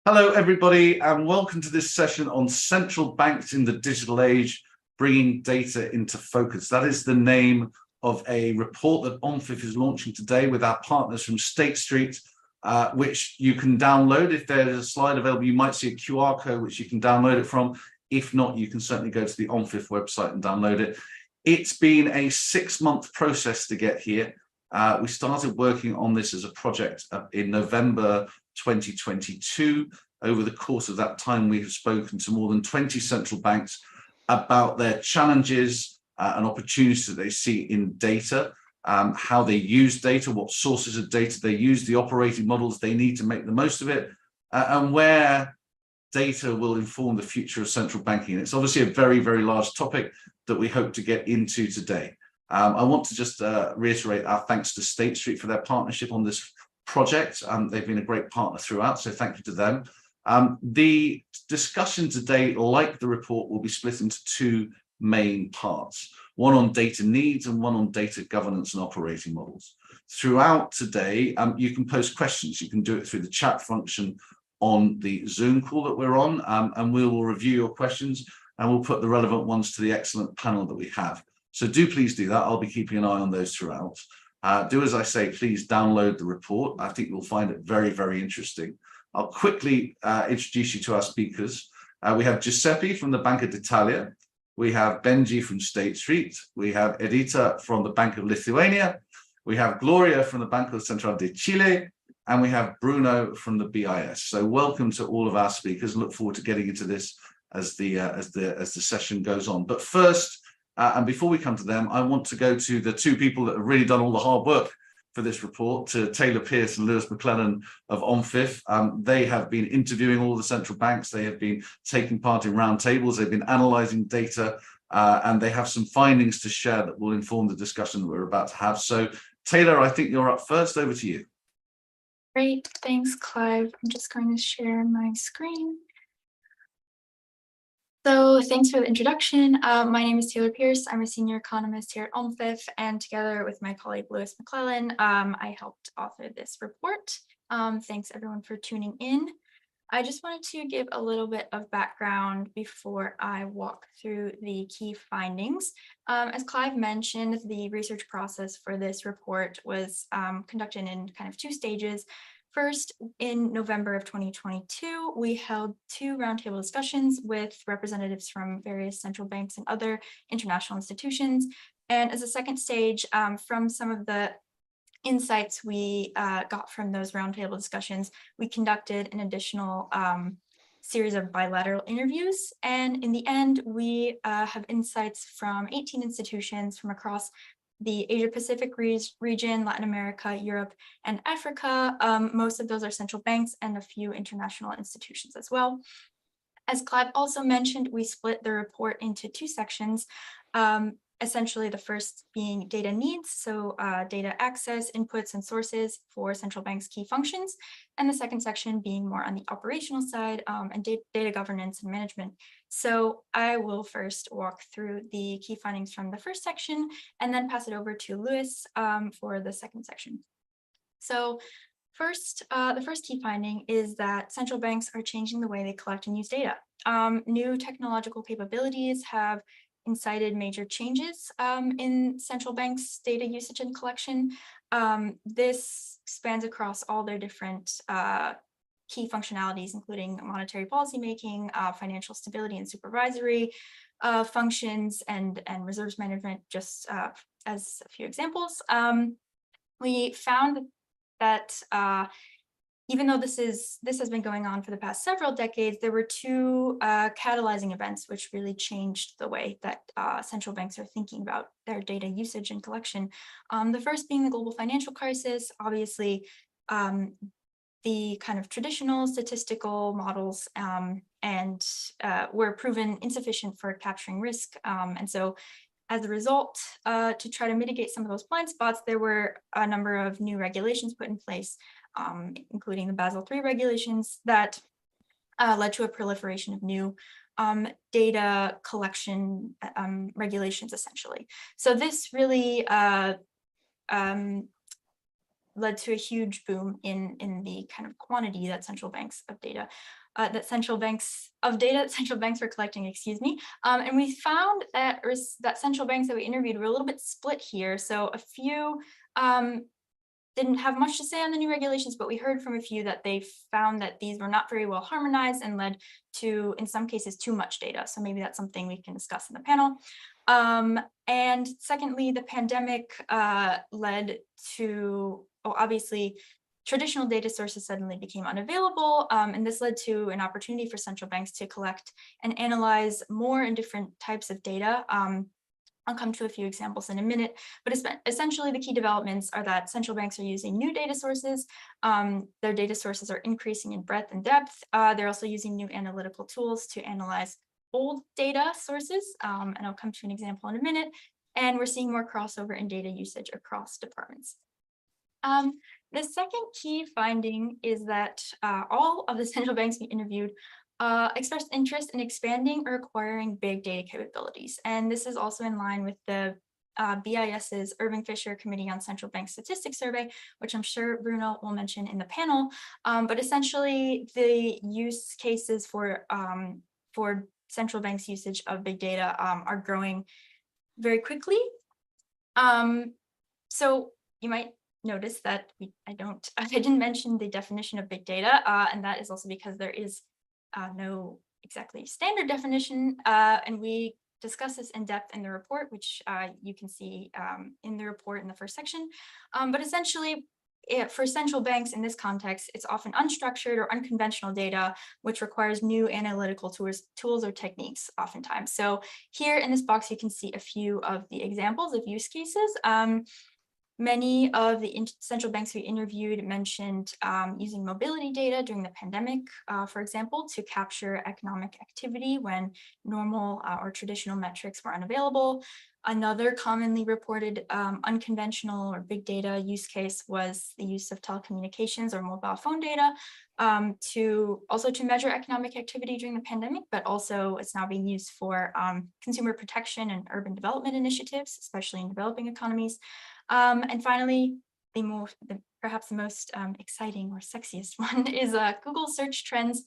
Hello, everybody, and welcome to this session on central banks in the digital age, bringing data into focus. That is the name of a report that OMFIF is launching today with our partners from State Street, which you can download. If there's a slide available, you might see a QR code which you can download it from. If not, you can certainly go to the OMFIF website and download it. It's been a 6-month process to get here. We started working on this as a project in November 2022. Over the course of that time, we have spoken to more than 20 central banks about their challenges and opportunities that they see in data, how they use data, what sources of data they use, the operating models they need to make the most of it, and where data will inform the future of central banking. And it's obviously a very, very large topic that we hope to get into today. I want to just reiterate our thanks to State Street for their partnership on this project. They've been a great partner throughout, so thank you to them. The discussion today, like the report, will be split into two main parts, one on data needs and one on data governance and operating models. Throughout today, you can post questions. You can do it through the chat function on the Zoom call that we're on, and we will review your questions and we'll put the relevant ones to the excellent panel that we have. So do please do that. I'll be keeping an eye on those throughout. Do as I say, please download the report. I think you'll find it very, very interesting. I'll quickly introduce you to our speakers. We have Giuseppe from the Banca d'Italia. We have Benji from State Street. We have Edita from the Bank of Lithuania. We have Gloria from the Banco Central de Chile. And we have Bruno from the BIS. So welcome to all of our speakers. Look forward to getting into this as the session goes on. But first, and before we come to them, I want to go to the two people that have really done all the hard work for this report, to Taylor Pierce and Lewis McClellan of OMFIF. They have been interviewing all the central banks. They have been taking part in roundtables. They've been analyzing data, and they have some findings to share that will inform the discussion that we're about to have. So Taylor, I think you're up first. Over to you. Great, thanks, Clive. I'm just going to share my screen. So thanks for the introduction. My name is Taylor Pierce. I'm a senior economist here at OMFIF, and together with my colleague Lewis McClellan, I helped author this report. Thanks everyone for tuning in. I just wanted to give a little bit of background before I walk through the key findings. As Clive mentioned, the research process for this report was conducted in kind of 2 stages. First, in November of 2022, we held 2 roundtable discussions with representatives from various central banks and other international institutions. And as a second stage, from some of the insights we got from those roundtable discussions, we conducted an additional series of bilateral interviews. And in the end, we have insights from 18 institutions from across the Asia-Pacific region, Latin America, Europe, and Africa. Most of those are central banks and a few international institutions as well. As Clive also mentioned, we split the report into 2 sections. Essentially, the first being data needs, so data access, inputs, and sources for central banks' key functions, and the second section being more on the operational side and data governance and management. So I will first walk through the key findings from the first section and then pass it over to Lewis for the second section. So first, the first key finding is that central banks are changing the way they collect and use data. New technological capabilities have incited major changes in central banks' data usage and collection. This spans across all their different key functionalities, including monetary policymaking, financial stability and supervisory functions, and reserves management, just as a few examples. We found that even though this has been going on for the past several decades, there were 2 catalyzing events which really changed the way that central banks are thinking about their data usage and collection. The first being the global financial crisis. Obviously, the kind of traditional statistical models were proven insufficient for capturing risk. And so as a result, to try to mitigate some of those blind spots, there were a number of new regulations put in place, including the Basel III regulations that led to a proliferation of new data collection regulations, essentially. So this really led to a huge boom in the kind of quantity that central banks of data that central banks were collecting, excuse me. And we found that central banks that we interviewed were a little bit split here. So a few didn't have much to say on the new regulations, but we heard from a few that they found that these were not very well harmonized and led to, in some cases, too much data. So maybe that's something we can discuss in the panel. And secondly, the pandemic led to, obviously, traditional data sources suddenly became unavailable, and this led to an opportunity for central banks to collect and analyze more and different types of data. I'll come to a few examples in a minute, but essentially the key developments are that central banks are using new data sources. Their data sources are increasing in breadth and depth. They're also using new analytical tools to analyze old data sources, and I'll come to an example in a minute. And we're seeing more crossover in data usage across departments. The second key finding is that all of the central banks we interviewed expressed interest in expanding or acquiring big data capabilities. And this is also in line with the BIS's Irving Fisher Committee on Central Bank Statistics survey, which I'm sure Bruno will mention in the panel. But essentially, the use cases for central banks' usage of big data are growing very quickly. So you might notice that I didn't mention the definition of big data, and that is also because there is no exactly standard definition, and we discuss this in depth in the report, which you can see in the report in the first section. But essentially, for central banks in this context, it's often unstructured or unconventional data, which requires new analytical tools or techniques oftentimes. So here in this box, you can see a few of the examples of use cases. Many of the central banks we interviewed mentioned using mobility data during the pandemic, for example, to capture economic activity when normal or traditional metrics were unavailable. Another commonly reported unconventional or big data use case was the use of telecommunications or mobile phone data to measure economic activity during the pandemic, but also it's now being used for consumer protection and urban development initiatives, especially in developing economies. And finally, perhaps the most exciting or sexiest one is Google search trends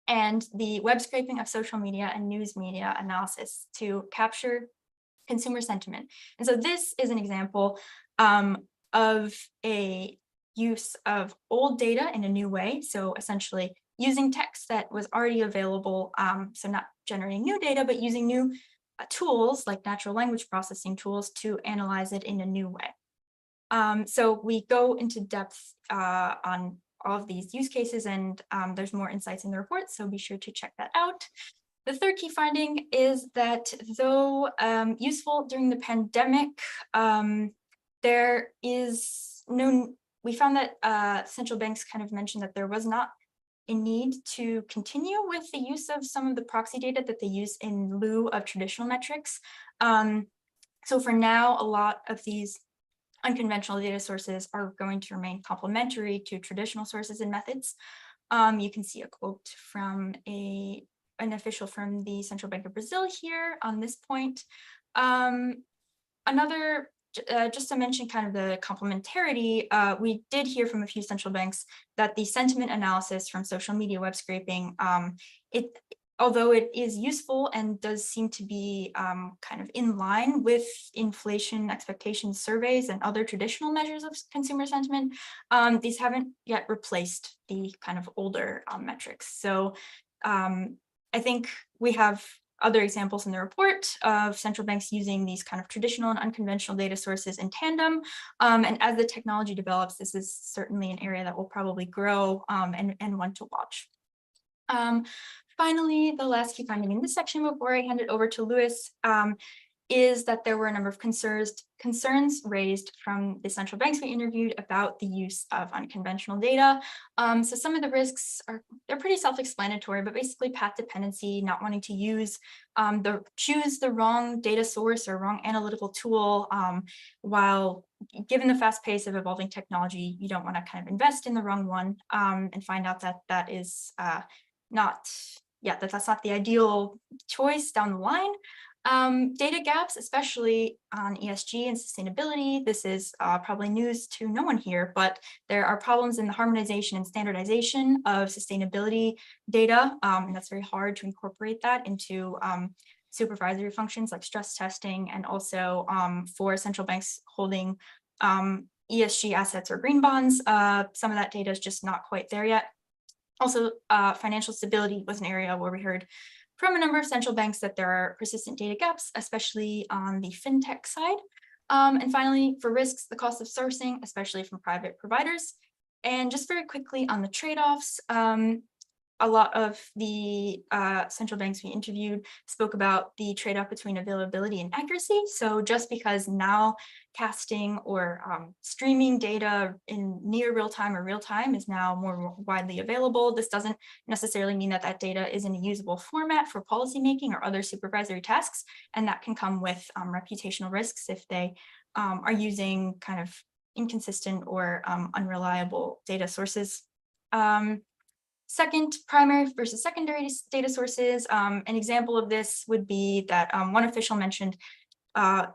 and the web scraping of social media and news media analysis to capture consumer sentiment. And so this is an example of a use of old data in a new way. So essentially using text that was already available, so not generating new data, but using new tools like natural language processing tools to analyze it in a new way. So we go into depth on all of these use cases, and there's more insights in the report, so be sure to check that out. The third key finding is that though useful during the pandemic, we found that central banks kind of mentioned that there was not a need to continue with the use of some of the proxy data that they use in lieu of traditional metrics. So for now, a lot of these unconventional data sources are going to remain complementary to traditional sources and methods. You can see a quote from an official from the Central Bank of Brazil here on this point. Just to mention kind of the complementarity, we did hear from a few central banks that the sentiment analysis from social media web scraping, although it is useful and does seem to be kind of in line with inflation expectation surveys and other traditional measures of consumer sentiment, these haven't yet replaced the kind of older metrics. So I think we have other examples in the report of central banks using these kind of traditional and unconventional data sources in tandem. And as the technology develops, this is certainly an area that will probably grow and one to watch. Finally, the last key finding in this section before I hand it over to Louis is that there were a number of concerns raised from the central banks we interviewed about the use of unconventional data. So some of the risks they're pretty self-explanatory, but basically path dependency, not wanting to choose the wrong data source or wrong analytical tool, while given the fast pace of evolving technology, you don't want to kind of invest in the wrong one and find out that that is that's not the ideal choice down the line. Data gaps, especially on ESG and sustainability. This is probably news to no one here, but there are problems in the harmonization and standardization of sustainability data. And that's very hard to incorporate that into supervisory functions like stress testing, and also for central banks holding ESG assets or green bonds. Some of that data is just not quite there yet. Also, financial stability was an area where we heard from a number of central banks that there are persistent data gaps, especially on the fintech side. And finally, for risks, the cost of sourcing, especially from private providers. And just very quickly on the trade-offs, a lot of the central banks we interviewed spoke about the trade-off between availability and accuracy. So just because now casting or streaming data in near real time or real time is now more widely available, this doesn't necessarily mean that that data is in a usable format for policymaking or other supervisory tasks. And that can come with reputational risks if they are using kind of inconsistent or unreliable data sources. Second, primary versus secondary data sources. An example of this would be that one official mentioned kind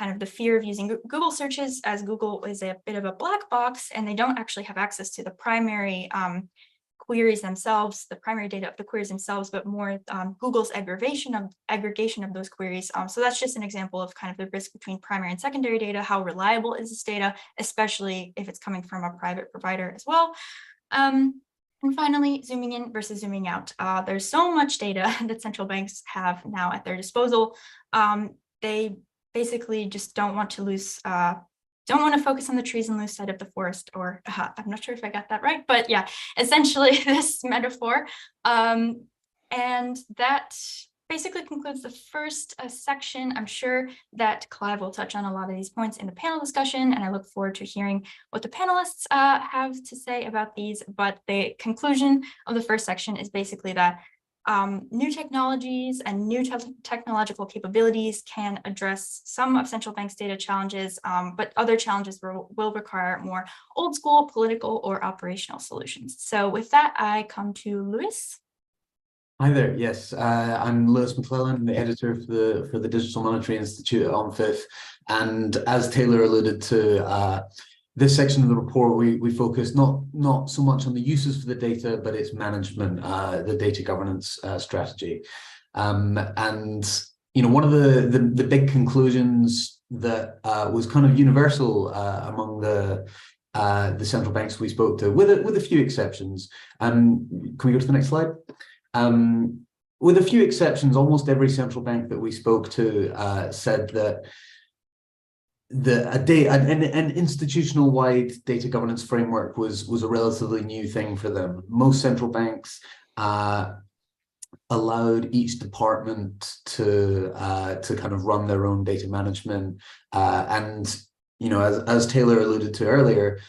of the fear of using Google searches, as Google is a bit of a black box and they don't actually have access to the primary queries themselves, the primary data of the queries themselves, but more Google's aggregation of those queries. So that's just an example of kind of the risk between primary and secondary data. How reliable is this data, especially if it's coming from a private provider as well. And finally, zooming in versus zooming out. There's so much data that central banks have now at their disposal. They basically just don't want to lose, don't want to focus on the trees and lose sight of the forest, or I'm not sure if I got that right, but yeah, essentially this metaphor. And that basically concludes the first section. I'm sure that Clive will touch on a lot of these points in the panel discussion, and I look forward to hearing what the panelists have to say about these. But the conclusion of the first section is basically that new technologies and new technological capabilities can address some of central banks' data challenges, but other challenges will require more old school political or operational solutions. So with that, I come to Lewis. Hi there. Yes, I'm Lewis McClellan, the editor for the Digital Monetary Institute at OMFIF. And as Taylor alluded to, this section of the report, we focus not so much on the uses for the data, but its management, the data governance strategy. And you know, one of the big conclusions that was kind of universal among the central banks we spoke to, with a few exceptions. Can we go to the next slide? With a few exceptions, almost every central bank that we spoke to said that an institutional-wide data governance framework was a relatively new thing for them. Most central banks allowed each department to kind of run their own data management, and you know, as Taylor alluded to earlier,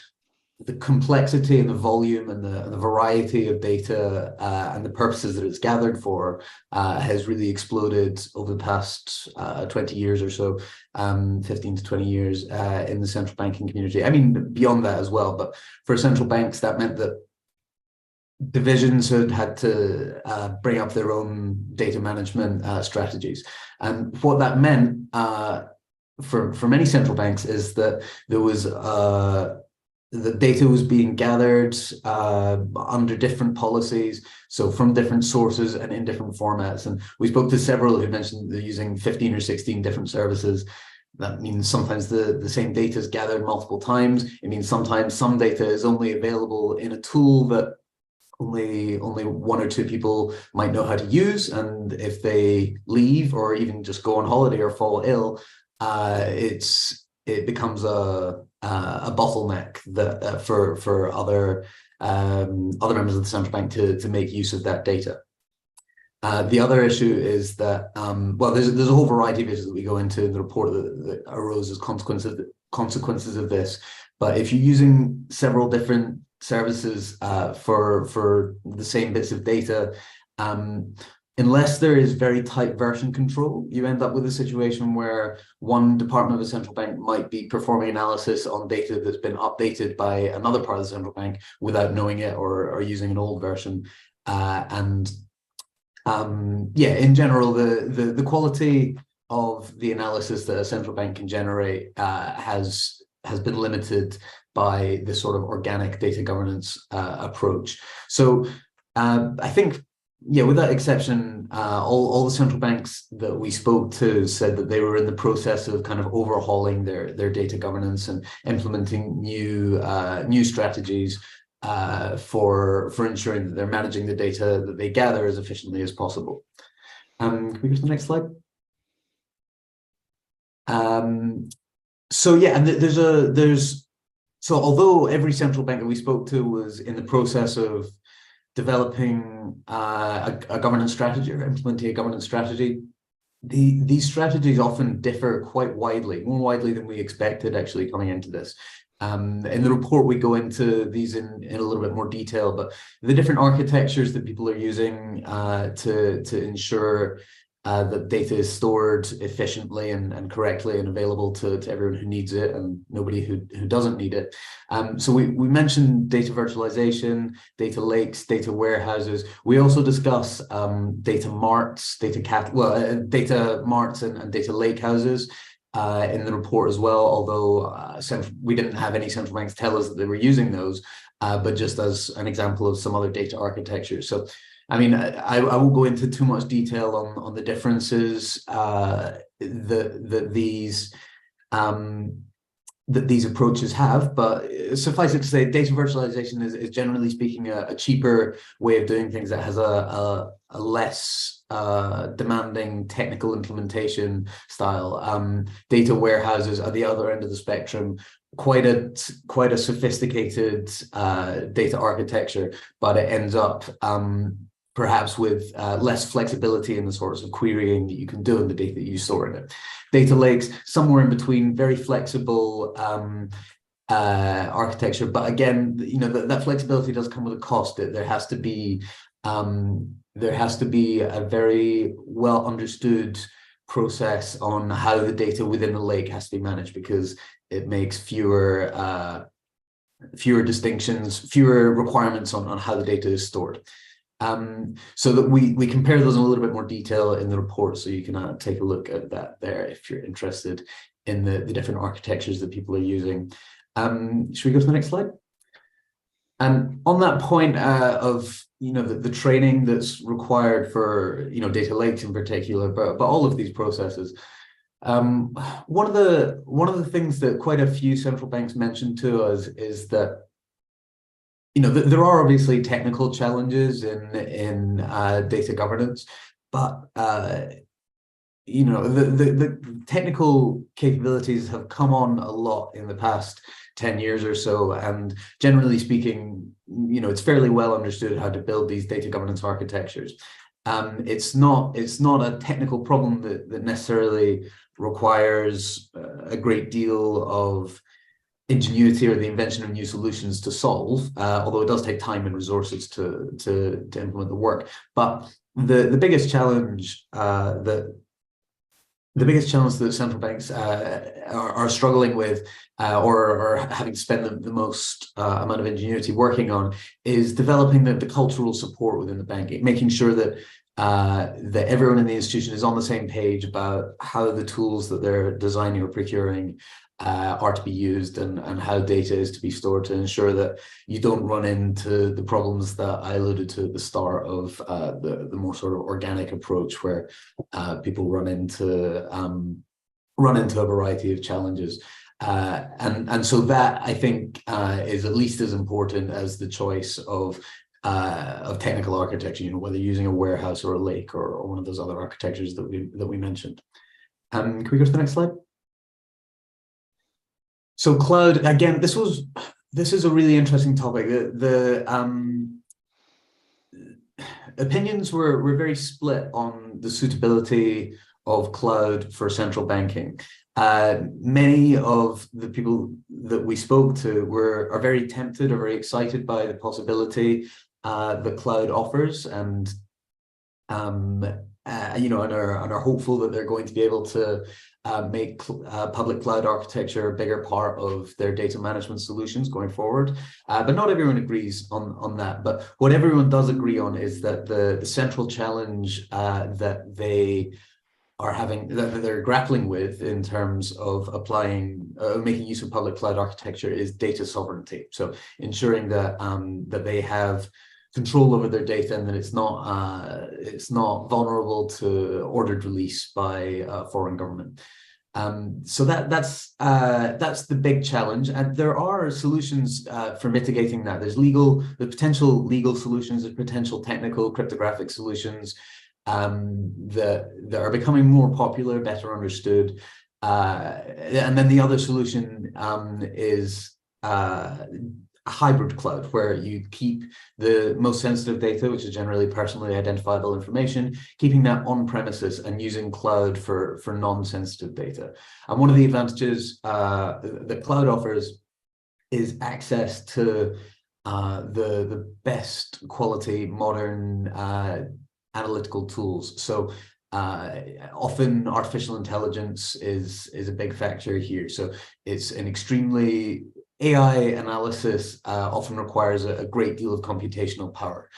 the complexity and the volume and the variety of data and the purposes that it's gathered for has really exploded over the past 20 years or so, 15 to 20 years in the central banking community. I mean, beyond that as well, but for central banks, that meant that divisions had to bring up their own data management strategies. And what that meant for many central banks is that there was the data was being gathered under different policies, so from different sources and in different formats. And we spoke to several who mentioned they're using 15 or 16 different services. That means sometimes the same data is gathered multiple times. It means sometimes some data is only available in a tool that only one or two people might know how to use. And if they leave or even just go on holiday or fall ill, it becomes a bottleneck that for other members of the central bank to make use of that data. The other issue is that well, there's a whole variety of issues that we go into in the report that arose as consequences of this. But if you're using several different services for the same bits of data, unless there is very tight version control, you end up with a situation where one department of a central bank might be performing analysis on data that's been updated by another part of the central bank without knowing it, or using an old version. Yeah, in general, the quality of the analysis that a central bank can generate has been limited by this sort of organic data governance approach. So I think, yeah, with that exception, all the central banks that we spoke to said that they were in the process of kind of overhauling their data governance and implementing new strategies for ensuring that they're managing the data that they gather as efficiently as possible. Can we go to the next slide? So yeah, and so although every central bank that we spoke to was in the process of developing a governance strategy or implementing a governance strategy, these strategies often differ quite widely, more widely than we expected actually coming into this. In the report, we go into these in a little bit more detail, but the different architectures that people are using to ensure that data is stored efficiently and correctly and available to everyone who needs it and nobody who doesn't need it. So we mentioned data virtualization, data lakes, data warehouses. We also discuss data marts, data marts and data lake houses in the report as well, although we didn't have any central banks tell us that they were using those, but just as an example of some other data architectures. So I mean, I won't go into too much detail on the differences that these approaches have, but suffice it to say, data virtualization is generally speaking a cheaper way of doing things that has a less demanding technical implementation style. Data warehouses are the other end of the spectrum. Quite a sophisticated data architecture, but it ends up perhaps with less flexibility in the sorts of querying that you can do in the data that you store in it. Data lakes, somewhere in between, very flexible architecture, but again, you know, that flexibility does come with a cost. There has to be a very well understood process on how the data within the lake has to be managed, because it makes fewer distinctions, fewer requirements on how the data is stored. So that we compare those in a little bit more detail in the report, so you can take a look at that there if you're interested in the different architectures that people are using. Should we go to the next slide? And on that point of, you know, the training that's required for, you know, data lakes in particular, but all of these processes, one of the things that quite a few central banks mentioned to us is that, you know, there are obviously technical challenges in data governance, but you know, the technical capabilities have come on a lot in the past 10 years or so, and generally speaking, you know, it's fairly well understood how to build these data governance architectures. It's not a technical problem that necessarily requires a great deal of ingenuity or the invention of new solutions to solve, although it does take time and resources to implement the work. But the biggest challenge that central banks are struggling with, or having to spend the most amount of ingenuity working on, is developing the cultural support within the bank, making sure that that everyone in the institution is on the same page about how the tools that they're designing or procuring are to be used, and how data is to be stored, to ensure that you don't run into the problems that I alluded to at the start of the more sort of organic approach, where people run into a variety of challenges. And so that, I think, is at least as important as the choice of technical architecture, you know, whether using a warehouse or a lake or one of those other architectures that we mentioned. Can we go to the next slide? So cloud, again, this is a really interesting topic. The opinions were very split on the suitability of cloud for central banking. Many of the people that we spoke to are very tempted or very excited by the possibility that cloud offers, and you know, and are hopeful that they're going to be able to make public cloud architecture a bigger part of their data management solutions going forward. But not everyone agrees on that. But what everyone does agree on is that the central challenge that they that they're grappling with in terms of applying, making use of public cloud architecture is data sovereignty. So ensuring that that they have control over their data and that it's not vulnerable to ordered release by a foreign government. So that's the big challenge, and there are solutions for mitigating that. There's potential legal solutions, there's potential technical cryptographic solutions that are becoming more popular, better understood, and then the other solution is a hybrid cloud, where you keep the most sensitive data, which is generally personally identifiable information, keeping that on premises and using cloud for non-sensitive data. And one of the advantages that cloud offers is access to the best quality modern analytical tools. So often artificial intelligence is a big factor here. So it's an extremely AI analysis often requires a great deal of computational power.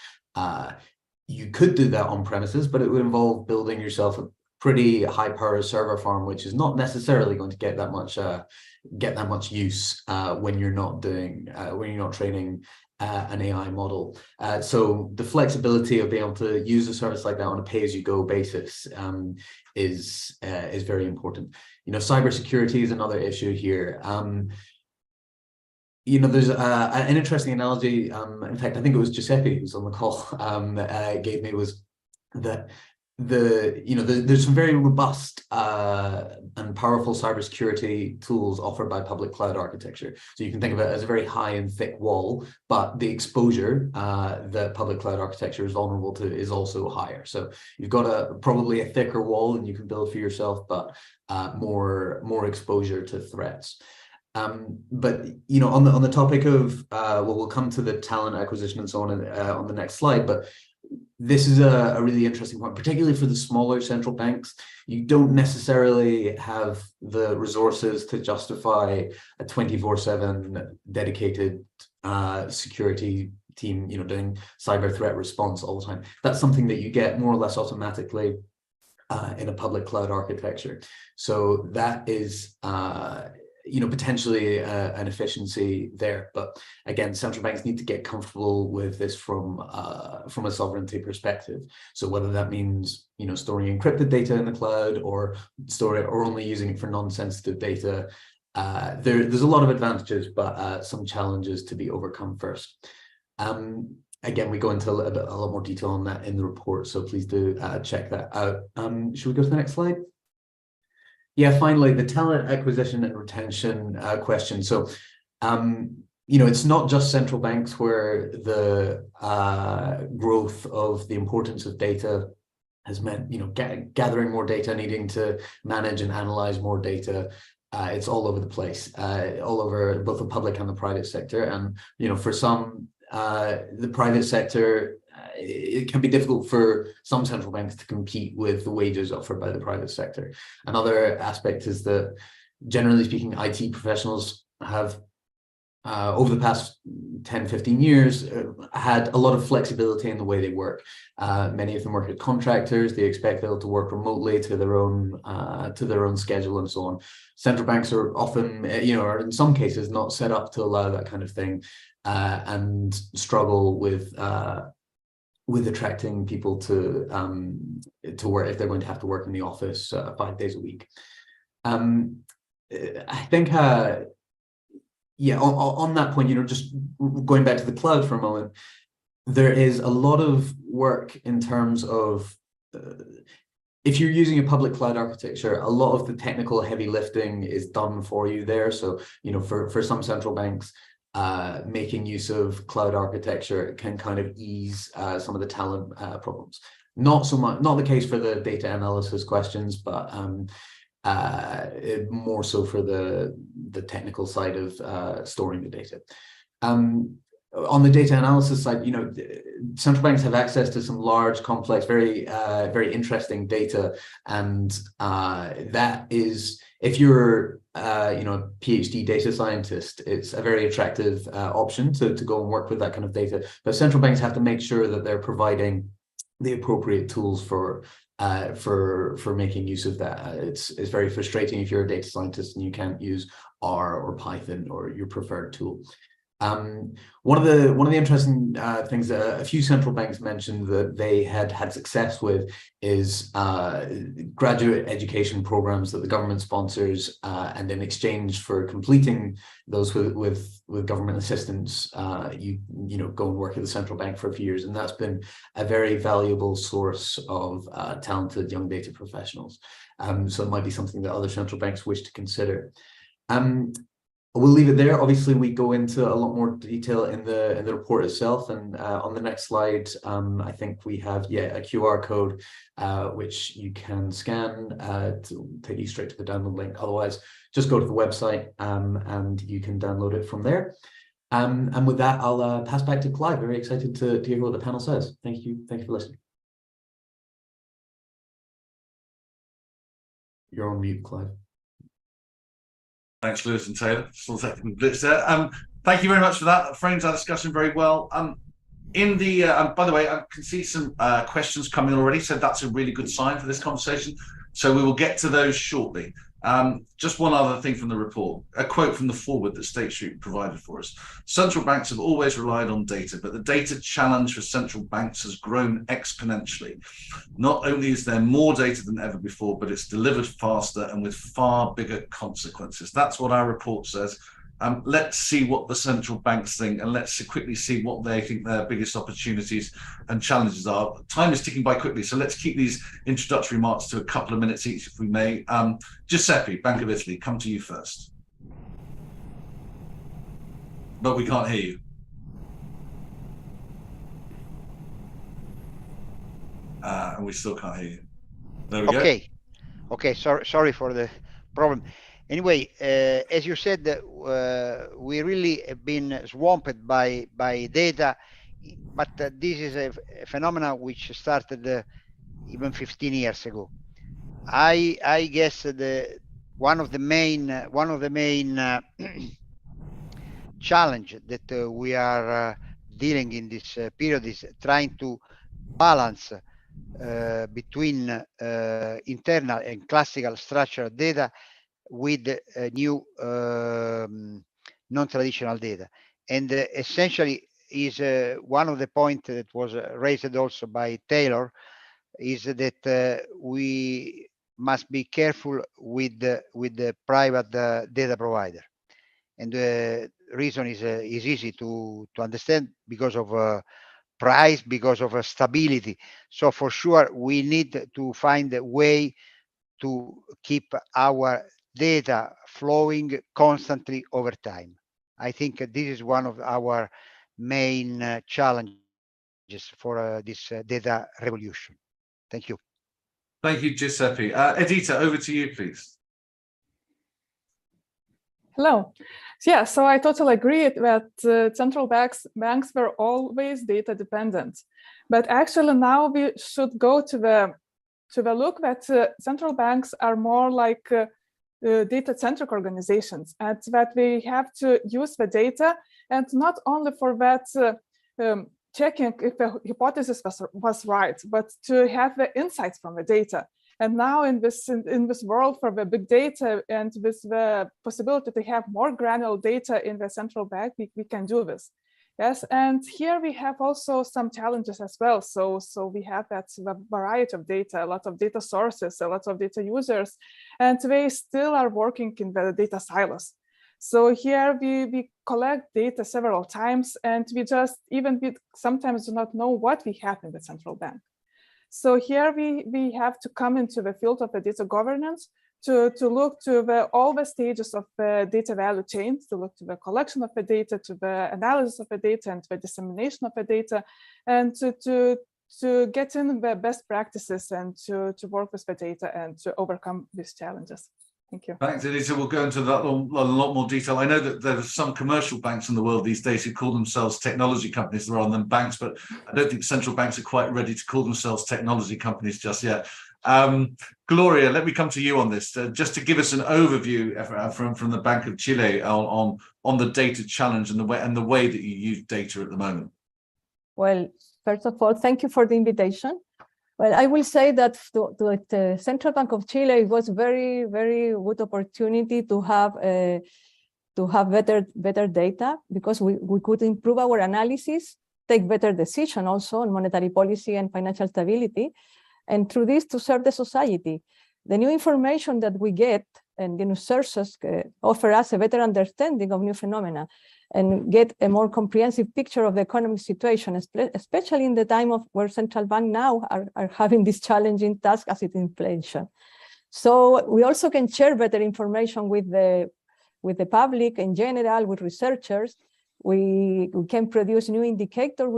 You could do that on premises, but it would involve building yourself a pretty high power server farm, which is not necessarily going to get that much use when you're not training an AI model. So the flexibility of being able to use a service like that on a pay-as-you-go basis is very important. Cybersecurity is another issue here. There's an interesting analogy. In fact, I think it was Giuseppe who's on the call gave me, was that there's some very robust and powerful cybersecurity tools offered by public cloud architecture. So you can think of it as a very high and thick wall, but the exposure that public cloud architecture is vulnerable to is also higher. So you've got probably a thicker wall than you can build for yourself, but more exposure to threats. But on the topic of we'll come to the talent acquisition and so on the next slide, but this is a really interesting point, particularly for the smaller central banks. You don't necessarily have the resources to justify a 24/7 dedicated security team, doing cyber threat response all the time. That's something that you get more or less automatically in a public cloud architecture. So that is potentially an efficiency there. But again, central banks need to get comfortable with this from a sovereignty perspective. So whether that means storing encrypted data in the cloud or only using it for non-sensitive data, there's a lot of advantages, but some challenges to be overcome first. Again, we go into a lot more detail on that in the report, so please do check that out. Should we go to the next slide? Yeah, finally, the talent acquisition and retention question. So, it's not just central banks where the growth of the importance of data has meant, gathering more data, needing to manage and analyze more data. It's all over the place, all over both the public and the private sector. And, for some, the private sector, it can be difficult for some central banks to compete with the wages offered by the private sector. Another aspect is that, generally speaking, IT professionals have, over the past 10, 15 years, had a lot of flexibility in the way they work. Many of them work as contractors. They expect to work remotely to their own schedule and so on. Central banks are often, or in some cases, not set up to allow that kind of thing, and struggle with attracting people to work if they're going to have to work in the office 5 days a week. I think, on that point, just going back to the cloud for a moment, there is a lot of work in terms of if you're using a public cloud architecture, a lot of the technical heavy lifting is done for you there. So, for some central banks, making use of cloud architecture can kind of ease some of the talent problems. Not the case for the data analysis questions, but more so for the technical side of storing the data. On the data analysis side, central banks have access to some large, complex, very interesting data, and that is, if you're a PhD data scientist, it's a very attractive option to go and work with that kind of data. But central banks have to make sure that they're providing the appropriate tools for making use of that. It's very frustrating if you're a data scientist and you can't use R or Python or your preferred tool. One of the interesting things that a few central banks mentioned that they had success with is graduate education programs that the government sponsors, and in exchange for completing those with government assistance, you go and work at the central bank for a few years, and that's been a very valuable source of talented young data professionals. So it might be something that other central banks wish to consider. We'll leave it there. Obviously, we go into a lot more detail in the report itself, and on the next slide, I think we have a QR code which you can scan to take you straight to the download link. Otherwise, just go to the website and you can download it from there. And with that, I'll pass back to Clive. Very excited to hear what the panel says. Thank you for listening. You're on mute, Clive. Thanks, Lewis and Taylor. Still second blitz there. Thank you very much for that. That frames our discussion very well. In the by the way, I can see some questions coming in already, so that's a really good sign for this conversation. So we will get to those shortly. Just one other thing from the report, a quote from the foreword that State Street provided for us. Central banks have always relied on data, but the data challenge for central banks has grown exponentially. Not only is there more data than ever before, but it's delivered faster and with far bigger consequences. That's what our report says. Let's see what the central banks think, and let's quickly see what they think their biggest opportunities and challenges are. Time is ticking by quickly, so let's keep these introductory remarks to a couple of minutes each, if we may. Giuseppe, Bank of Italy, come to you first. But we can't hear you. And we still can't hear you. There we go. Okay, sorry for the problem. Anyway, as you said, we really have been swamped by data, but this is a phenomenon which started even 15 years ago. I guess one of the main challenge that we are dealing in this period is trying to balance between internal and classical structured data with new non-traditional data. And essentially is one of the points that was raised also by Taylor, is that we must be careful with the private data provider. And the reason is easy to understand, because of price, because of stability. So for sure, we need to find a way to keep our data flowing constantly over time. I think this is one of our main challenges for this data revolution. Thank you. Thank you, Giuseppe. Edita, over to you, please. Hello. Yeah, so I totally agree that central banks were always data dependent, but actually now we should go to the look that central banks are more like data-centric organizations, and that we have to use the data, and not only for that checking if the hypothesis was right, but to have the insights from the data. And now in this world for the big data and with the possibility to have more granular data in the central bank, we can do this. Yes, and here we have also some challenges as well. So we have that variety of data, a lot of data sources, a lot of data users, and they still are working in the data silos. So here we collect data several times, and we sometimes do not know what we have in the central bank. So here we have to come into the field of the data governance to look to all the stages of the data value chain, to look to the collection of the data, to the analysis of the data, and the dissemination of the data, and to get in the best practices and to work with the data and to overcome these challenges. Thank you. Thanks, Elisa. We'll go into that a lot more detail. I know that there are some commercial banks in the world these days who call themselves technology companies rather than banks, but I don't think central banks are quite ready to call themselves technology companies just yet. Gloria, let me come to you on this, just to give us an overview from the Bank of Chile on the data challenge and the way that you use data at the moment. Well, first of all, thank you for the invitation. Well, I will say that to the Central Bank of Chile, it was very, very good opportunity to have better data, because we could improve our analysis, take better decision also on monetary policy and financial stability, and through this to serve the society. The new information that we get and the new sources offer us a better understanding of new phenomena and get a more comprehensive picture of the economic situation, especially in the time of where central bank now are having this challenging task as it is inflation. So we also can share better information with the public in general, with researchers. We can produce new indicators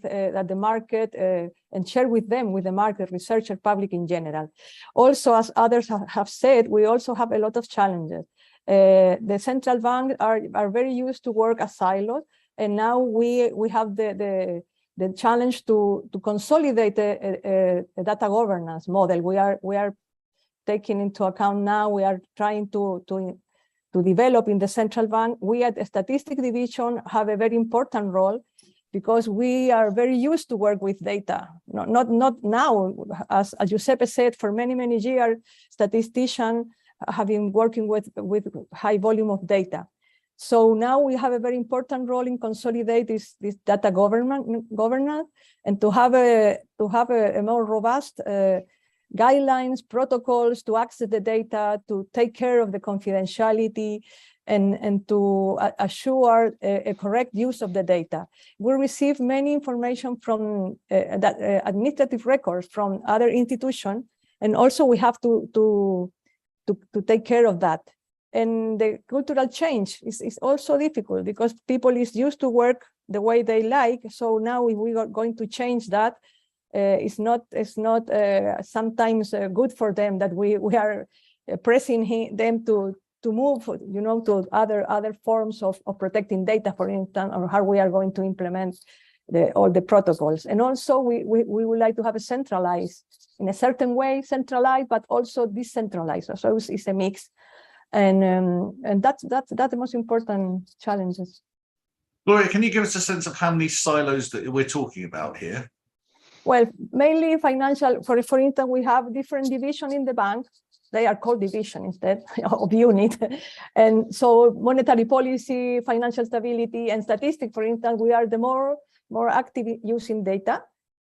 at the market and share with them, with the market, researcher, public in general. Also, as others have said, we also have a lot of challenges. The central bank are very used to work as silos, and now we have the challenge to consolidate a data governance model. We are taking into account now, we are trying to develop in the central bank. We at the Statistics Division have a very important role, because we are very used to work with data. Not now, as Giuseppe said, for many years, statisticians have been working with high volume of data. So now we have a very important role in consolidate this data governance and to have a more robust guidelines, protocols to access the data, to take care of the confidentiality, and to assure a correct use of the data. We receive many information from administrative records from other institutions, and also we have to take care of that. And the cultural change is also difficult, because people is used to work the way they like. So now if we are going to change that, it's not sometimes good for them that we are pressing them to move, to other forms of protecting data, for instance, or how we are going to implement all the protocols. And also we would like to have a centralized, in a certain way, centralized, but also decentralized. So it's a mix. And that's the most important challenges. Gloria, can you give us a sense of how many silos that we're talking about here? Well, mainly financial. For instance, we have different divisions in the bank. They are called division instead of unit. And so monetary policy, financial stability, and statistics, for instance, we are the more active using data.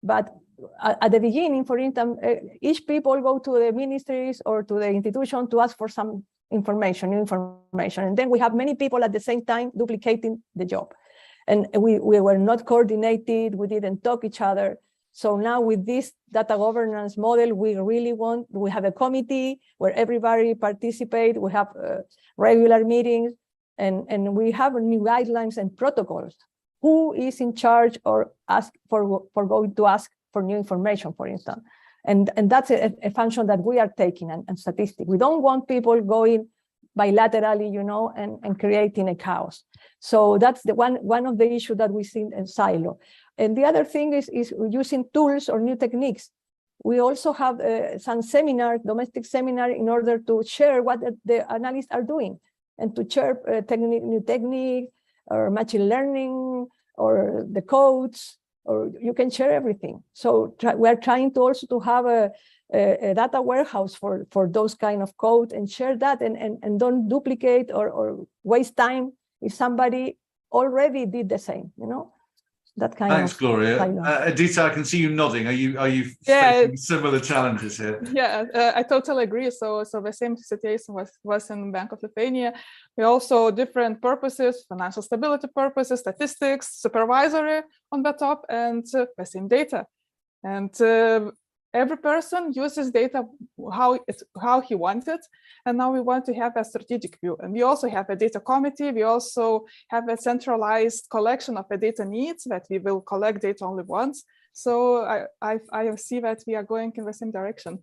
But at the beginning, for instance, each people go to the ministries or to the institution to ask for some information, new information. And then we have many people at the same time duplicating the job. And we were not coordinated, we didn't talk each other. So now with this data governance model, we have a committee where everybody participates, we have regular meetings, and we have new guidelines and protocols. Who is in charge or ask for going to ask for new information, for instance. And that's a function that we are taking and statistics. We don't want people going bilaterally, and creating a chaos. So that's the one of the issues that we see in silo. And the other thing is using tools or new techniques. We also have some seminars, domestic seminars, in order to share what the analysts are doing and to share new technique or machine learning or the codes, or you can share everything. So we're trying to also to have a data warehouse for those kind of code and share that and don't duplicate or waste time if somebody already did the same, that kind Thanks, of. Gloria. Edita, I can see you nodding. Are you facing similar challenges here? Yeah, I totally agree. So the same situation was in Bank of Lithuania. We also different purposes, financial stability purposes, statistics, supervisory on the top, and the same data. And every person uses data how he wants it, and now we want to have a strategic view. And we also have a data committee. We also have a centralized collection of the data needs that we will collect data only once. So I see that we are going in the same direction.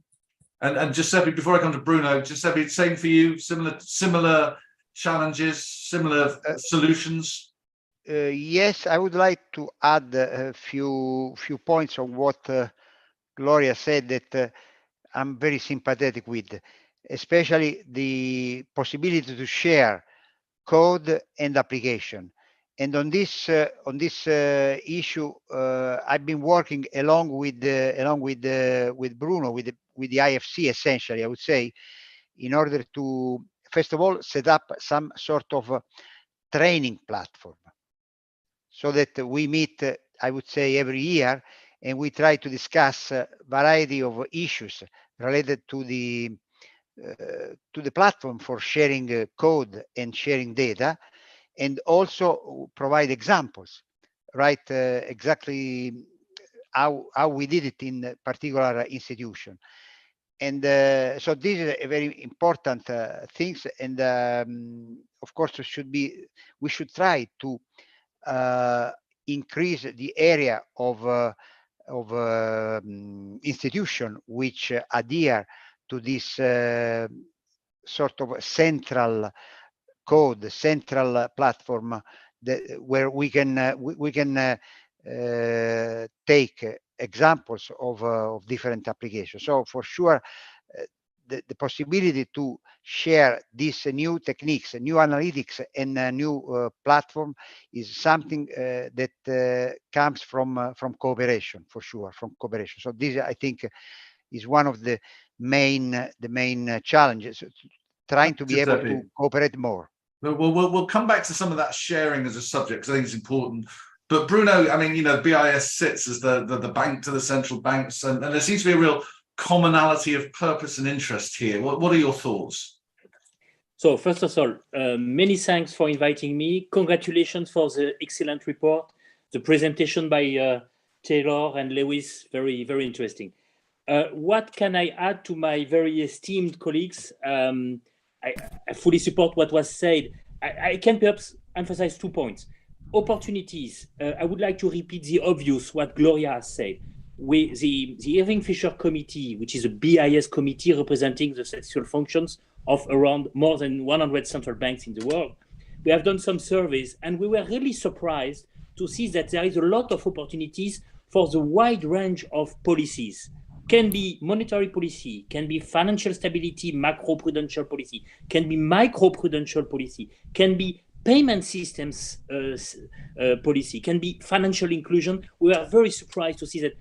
And Giuseppe, before I come to Bruno, Giuseppe, same for you. Similar challenges, similar solutions. Yes, I would like to add a few points on what Gloria said that I'm very sympathetic with, especially the possibility to share code and application. And on this issue, I've been working along with Bruno, with the IFC, essentially, I would say, in order to, first of all, set up some sort of training platform, so that we meet, I would say, every year, and we try to discuss a variety of issues related to the platform for sharing code and sharing data, and also provide examples, right? Exactly how we did it in a particular institution. And so this is a very important things. And of course, we should try to increase the area of institution which adhere to this sort of central code, central platform, where we can take examples of different applications. So for sure, the possibility to share these new techniques, new analytics, and a new platform is something that comes from cooperation, for sure, from cooperation. So this, I think, is one of the main challenges, trying to be able to cooperate more. We'll come back to some of that sharing as a subject, because I think it's important. But Bruno, I mean, BIS sits as the bank to the central banks, and there seems to be a real commonality of purpose and interest here. What are your thoughts? So first of all, many thanks for inviting me. Congratulations for the excellent report. The presentation by Taylor and Lewis, very, very interesting. What can I add to my very esteemed colleagues? I fully support what was said. I can perhaps emphasize 2 points. Opportunities. I would like to repeat the obvious, what Gloria has said. The Irving-Fisher Committee, which is a BIS committee representing the statistical functions of around more than 100 central banks in the world, we have done some surveys, and we were really surprised to see that there is a lot of opportunities for the wide range of policies. Can be monetary policy, can be financial stability, macro-prudential policy, can be micro-prudential policy, can be payment systems policy, can be financial inclusion. We are very surprised to see that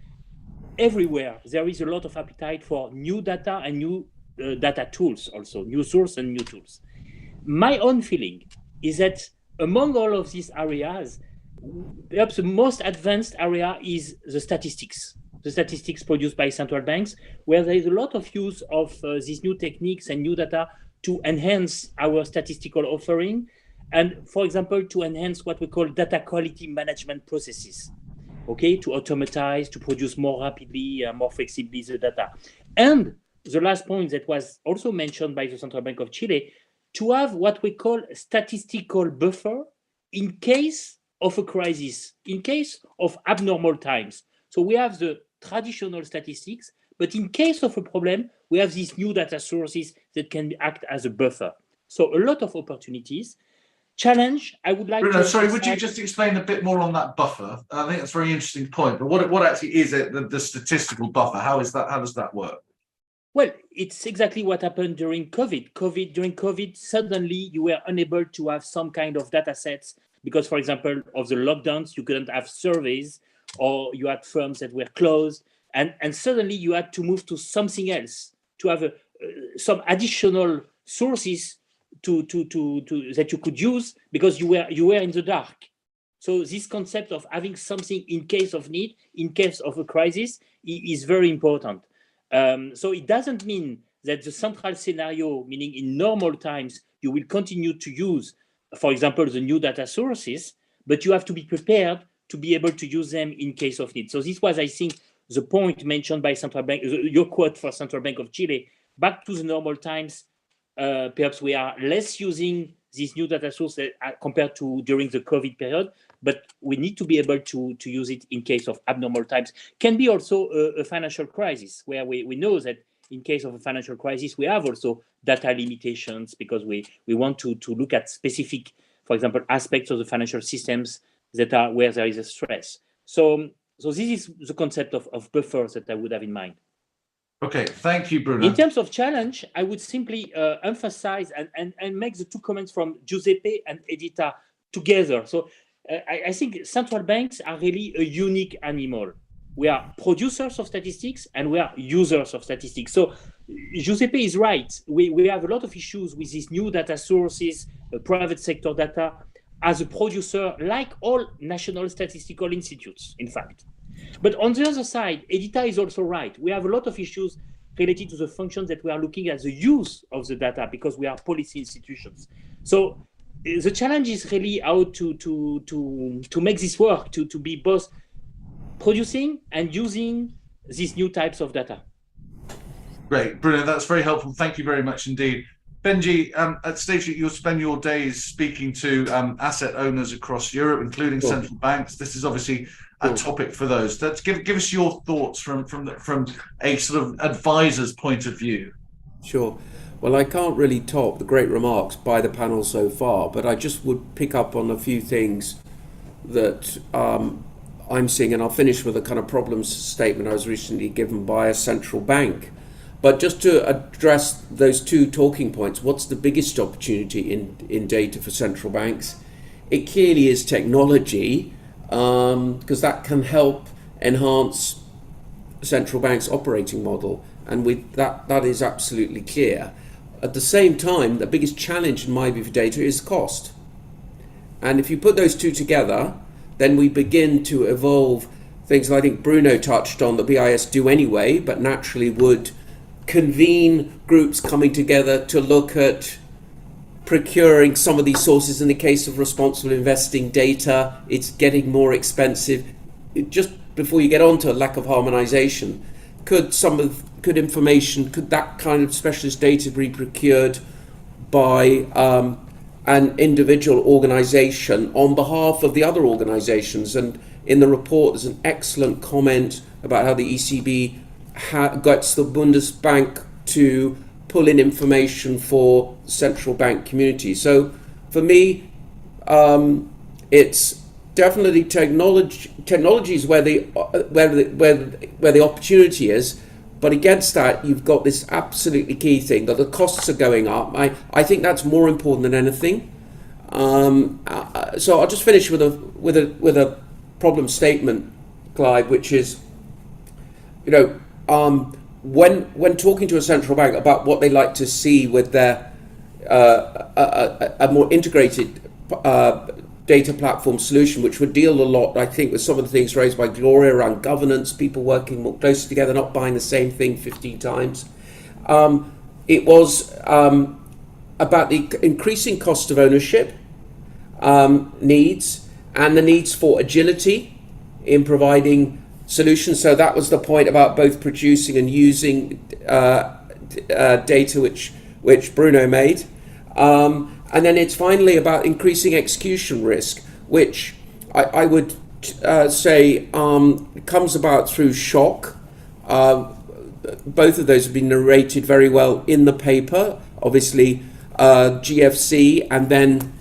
everywhere there is a lot of appetite for new data and new data tools, also new source and new tools. My own feeling is that among all of these areas, perhaps the most advanced area is the statistics produced by central banks, where there is a lot of use of these new techniques and new data to enhance our statistical offering, and, for example, to enhance what we call data quality management processes, okay, to automatize, to produce more rapidly, more flexibly the data. And the last point that was also mentioned by the Central Bank of Chile, to have what we call statistical buffer in case of a crisis, in case of abnormal times. So we have the traditional statistics, but in case of a problem, we have these new data sources that can act as a buffer. So a lot of opportunities. Challenge, I would like Bruno, to... sorry, would you just explain a bit more on that buffer? I think that's a very interesting point, but what actually is it, the statistical buffer? How does that work? Well, it's exactly what happened during COVID. During COVID, suddenly you were unable to have some kind of data sets because, for example, of the lockdowns, you couldn't have surveys, or you had firms that were closed, and suddenly you had to move to something else, to have some additional sources that you could use because you were in the dark. So this concept of having something in case of need, in case of a crisis, is very important. So it doesn't mean that the central scenario, meaning in normal times, you will continue to use, for example, the new data sources, but you have to be prepared to be able to use them in case of need. So this was, I think, the point mentioned by Central Bank, your quote for Central Bank of Chile. Back to the normal times, perhaps we are less using these new data sources compared to during the COVID period, but we need to be able to use it in case of abnormal times. Can be also a financial crisis, where we know that in case of a financial crisis, we have also data limitations because we want to look at specific, for example, aspects of the financial systems that are where there is a stress. So this is the concept of buffers that I would have in mind. Okay, thank you, Bruno. In terms of challenge, I would simply emphasize and make the two comments from Giuseppe and Edita together. So I think central banks are really a unique animal. We are producers of statistics and we are users of statistics. So Giuseppe is right. We have a lot of issues with these new data sources, private sector data, as a producer, like all national statistical institutes, in fact. But on the other side, Edita is also right. We have a lot of issues related to the functions that we are looking at the use of the data because we are policy institutions. So the challenge is really how to make this work, to be both producing and using these new types of data. Great, Bruno, that's very helpful. Thank you very much indeed. Benji, at State Street, you'll spend your days speaking to asset owners across Europe, including central banks. This is obviously a topic for those. Let's give us your thoughts from a sort of advisor's point of view. Sure. Well, I can't really top the great remarks by the panel so far, but I just would pick up on a few things that I'm seeing, and I'll finish with a kind of problems statement I was recently given by a central bank. But just to address those two talking points, what's the biggest opportunity in data for central banks? It clearly is technology, because that can help enhance central bank's operating model, and that is absolutely clear. At the same time, the biggest challenge in my view for data is cost. And if you put those two together, then we begin to evolve things that I think Bruno touched on, that BIS do anyway, but naturally would convene groups coming together to look at procuring some of these sources. In the case of responsible investing data, it's getting more expensive. Just before you get on to a lack of harmonization, could that kind of specialist data be procured by an individual organization on behalf of the other organizations? And in the report, there's an excellent comment about how the ECB gets the Bundesbank to pull in information for central bank community. So for me, it's definitely technology is where the opportunity is. But against that, you've got this absolutely key thing that the costs are going up. I think that's more important than anything. So I'll just finish with a problem statement, Clive, which is, when talking to a central bank about what they like to see with their a more integrated data platform solution, which would deal a lot, I think, with some of the things raised by Gloria around governance, people working more closely together, not buying the same thing 15 times. It was about the increasing cost of ownership needs and the needs for agility in providing solutions. So that was the point about both producing and using data, which Bruno made. And then it's finally about increasing execution risk, which I would say comes about through shock. Both of those have been narrated very well in the paper. Obviously, GFC and then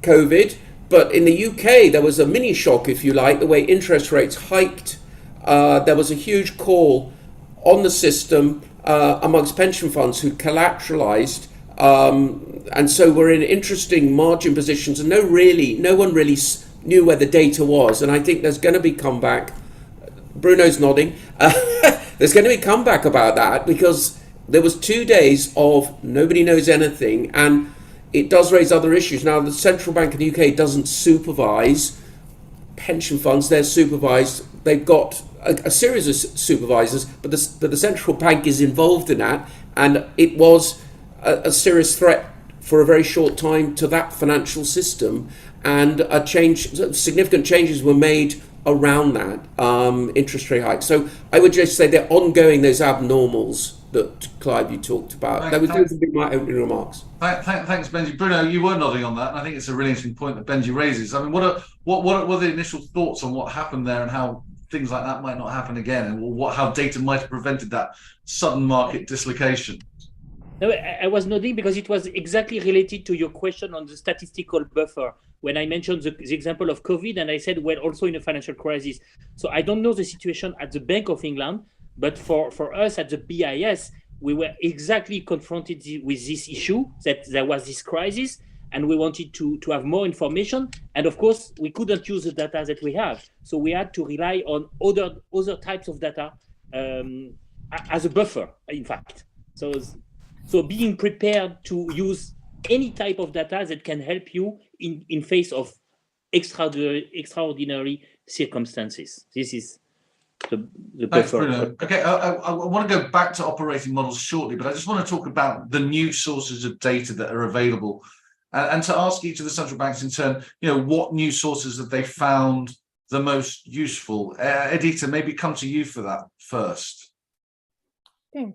COVID. But in the UK, there was a mini shock, if you like, the way interest rates hiked. There was a huge call on the system amongst pension funds who collateralized. And so we're in interesting margin positions, and no one really knew where the data was. And I think there's going to be comeback. Bruno's nodding. There's going to be comeback about that, because there was 2 days of nobody knows anything, and it does raise other issues. Now, the central bank in the UK doesn't supervise pension funds. They're supervised. They've got a series of supervisors, but the central bank is involved in that, and it was a serious threat for a very short time to that financial system, and significant changes were made around that interest rate hike. So I would just say they're ongoing, those abnormals that Clive, you talked about. Those would be my opening remarks. Thanks, Benji. Bruno, you were nodding on that, and I think it's a really interesting point that Benji raises. I mean, what are the initial thoughts on what happened there, and how things like that might not happen again, and how data might have prevented that sudden market dislocation? No, I was nodding because it was exactly related to your question on the statistical buffer. When I mentioned the example of COVID, and I said, well, also in a financial crisis. So I don't know the situation at the Bank of England, but for us at the BIS, we were exactly confronted with this issue, that there was this crisis. and we wanted to have more information. And of course, we couldn't use the data that we have. So we had to rely on other types of data as a buffer, in fact. So being prepared to use any type of data that can help you in face of extraordinary circumstances. This is the Thanks, buffer. Bruno. Okay, I want to go back to operating models shortly, but I just want to talk about the new sources of data that are available, and to ask each of the central banks in turn, what new sources have they found the most useful? Edita, maybe come to you for that first. Okay.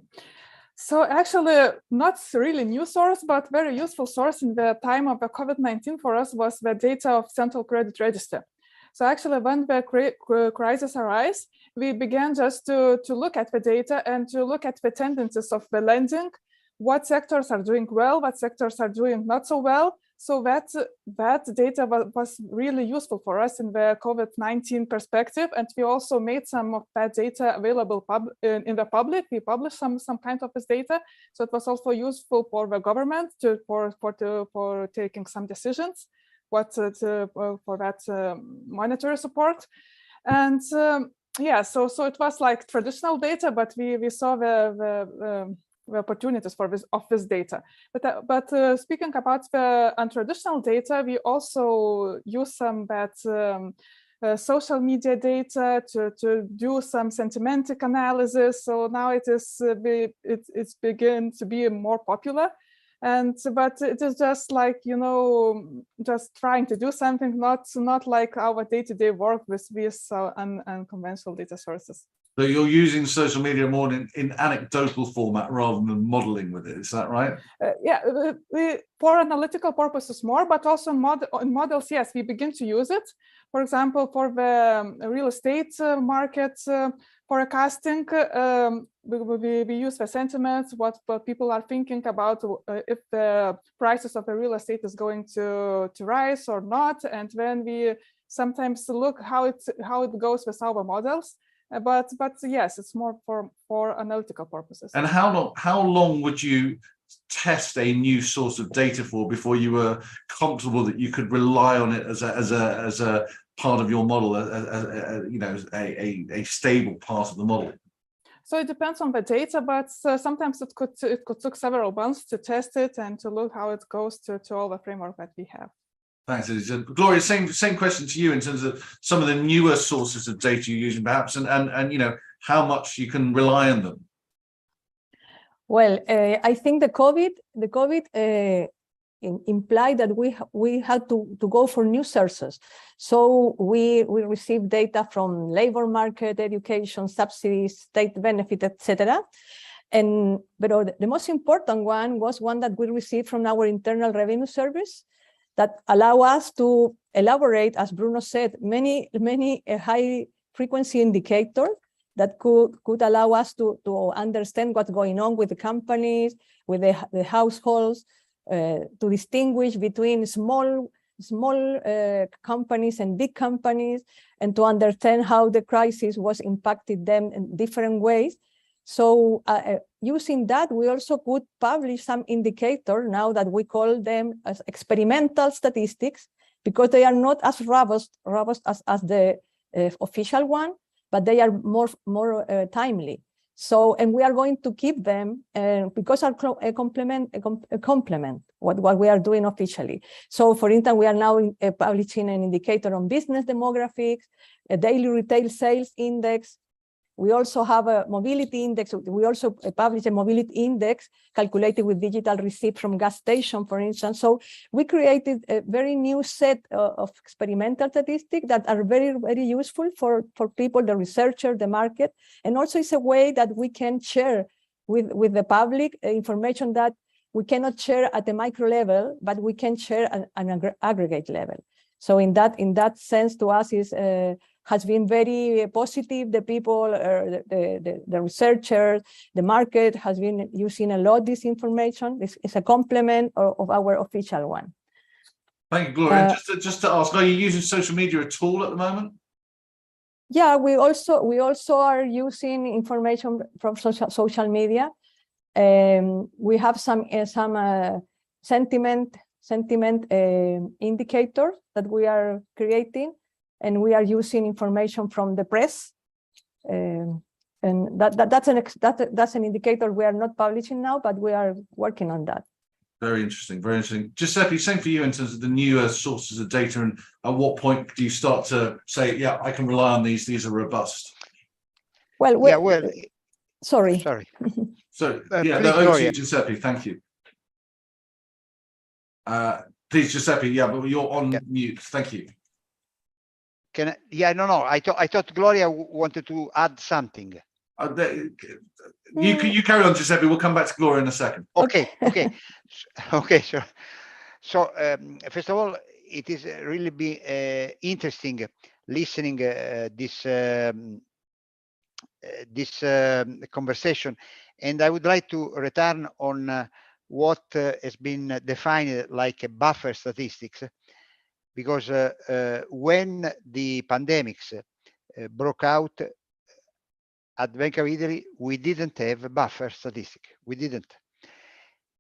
So actually, not really new source, but very useful source in the time of the COVID-19 for us was the data of Central Credit Register. So actually, when the crisis arose, we began just to look at the data and to look at the tendencies of the lending, what sectors are doing well, what sectors are doing not so well. So that data was really useful for us in the COVID-19 perspective, and we also made some of that data available in the public. We published some kind of this data, so it was also useful for the government for taking some decisions, for that monetary support, and yeah. So it was like traditional data, but we saw the opportunities of this data. But speaking about the untraditional data, we also use some social media data to do some semantic analysis. So now it's begin to be more popular. But it is just like, just trying to do something, not like our day-to-day work with these unconventional data sources. So you're using social media more in anecdotal format rather than modeling with it, is that right? Yeah, for analytical purposes more, but also in models, yes, we begin to use it. For example, for the real estate market forecasting, we use the sentiments, what people are thinking about if the prices of the real estate is going to rise or not, and then we sometimes look how it goes with our models. But yes, it's more for analytical purposes. And how long would you test a new source of data for before you were comfortable that you could rely on it as a part of your model, a stable part of the model? So it depends on the data, but sometimes it could take several months to test it and to look how it goes to all the framework that we have. Thanks, Edita. Gloria, same question to you in terms of some of the newer sources of data you're using, perhaps, and how much you can rely on them. Well, I think the COVID implied that we had to go for new sources. So we received data from labor market, education, subsidies, state benefit, etc. But the most important one was one that we received from our Internal Revenue Service, that allow us to elaborate, as Bruno said, many high frequency indicators that could allow us to understand what's going on with the companies, with the households, to distinguish between small companies and big companies, and to understand how the crisis was impacting them in different ways. So using that, we also could publish some indicator now that we call them as experimental statistics, because they are not as robust as the official one, but they are more timely. So, and we are going to keep them because are complement what we are doing officially. So, for instance, we are now publishing an indicator on business demographics, a daily retail sales index. We also have a mobility index. We also publish a mobility index calculated with digital receipt from gas station, for instance. So we created a very new set of experimental statistics that are very, very useful for people, the researcher, the market. And also it's a way that we can share with the public information that we cannot share at the micro level, but we can share at an aggregate level. So in that sense, to us has been very positive. The people, the researchers, the market has been using a lot this information. It's a complement of our official one. Thank you, Gloria. Just to ask, are you using social media at all at the moment? Yeah, we also are using information from social media. We have some sentiment sentiment indicator that we are creating, and we are using information from the press. And that's an indicator we are not publishing now, but we are working on that. Very interesting, very interesting. Giuseppe, same for you in terms of the newer sources of data, and at what point do you start to say, yeah, I can rely on these are robust? Well, sorry. So please, over to you, Giuseppe. Thank you. Please, Giuseppe. Yeah, but you're on mute. Thank you. Can I, no. I thought Gloria wanted to add something. You carry on, Giuseppe. We'll come back to Gloria in a second. Okay. Sure. So first of all, it is really be interesting listening this conversation, and I would like to return on what has been defined like a buffer statistics, because when the pandemics broke out at Bank of Italy, we didn't have a buffer statistic. We didn't.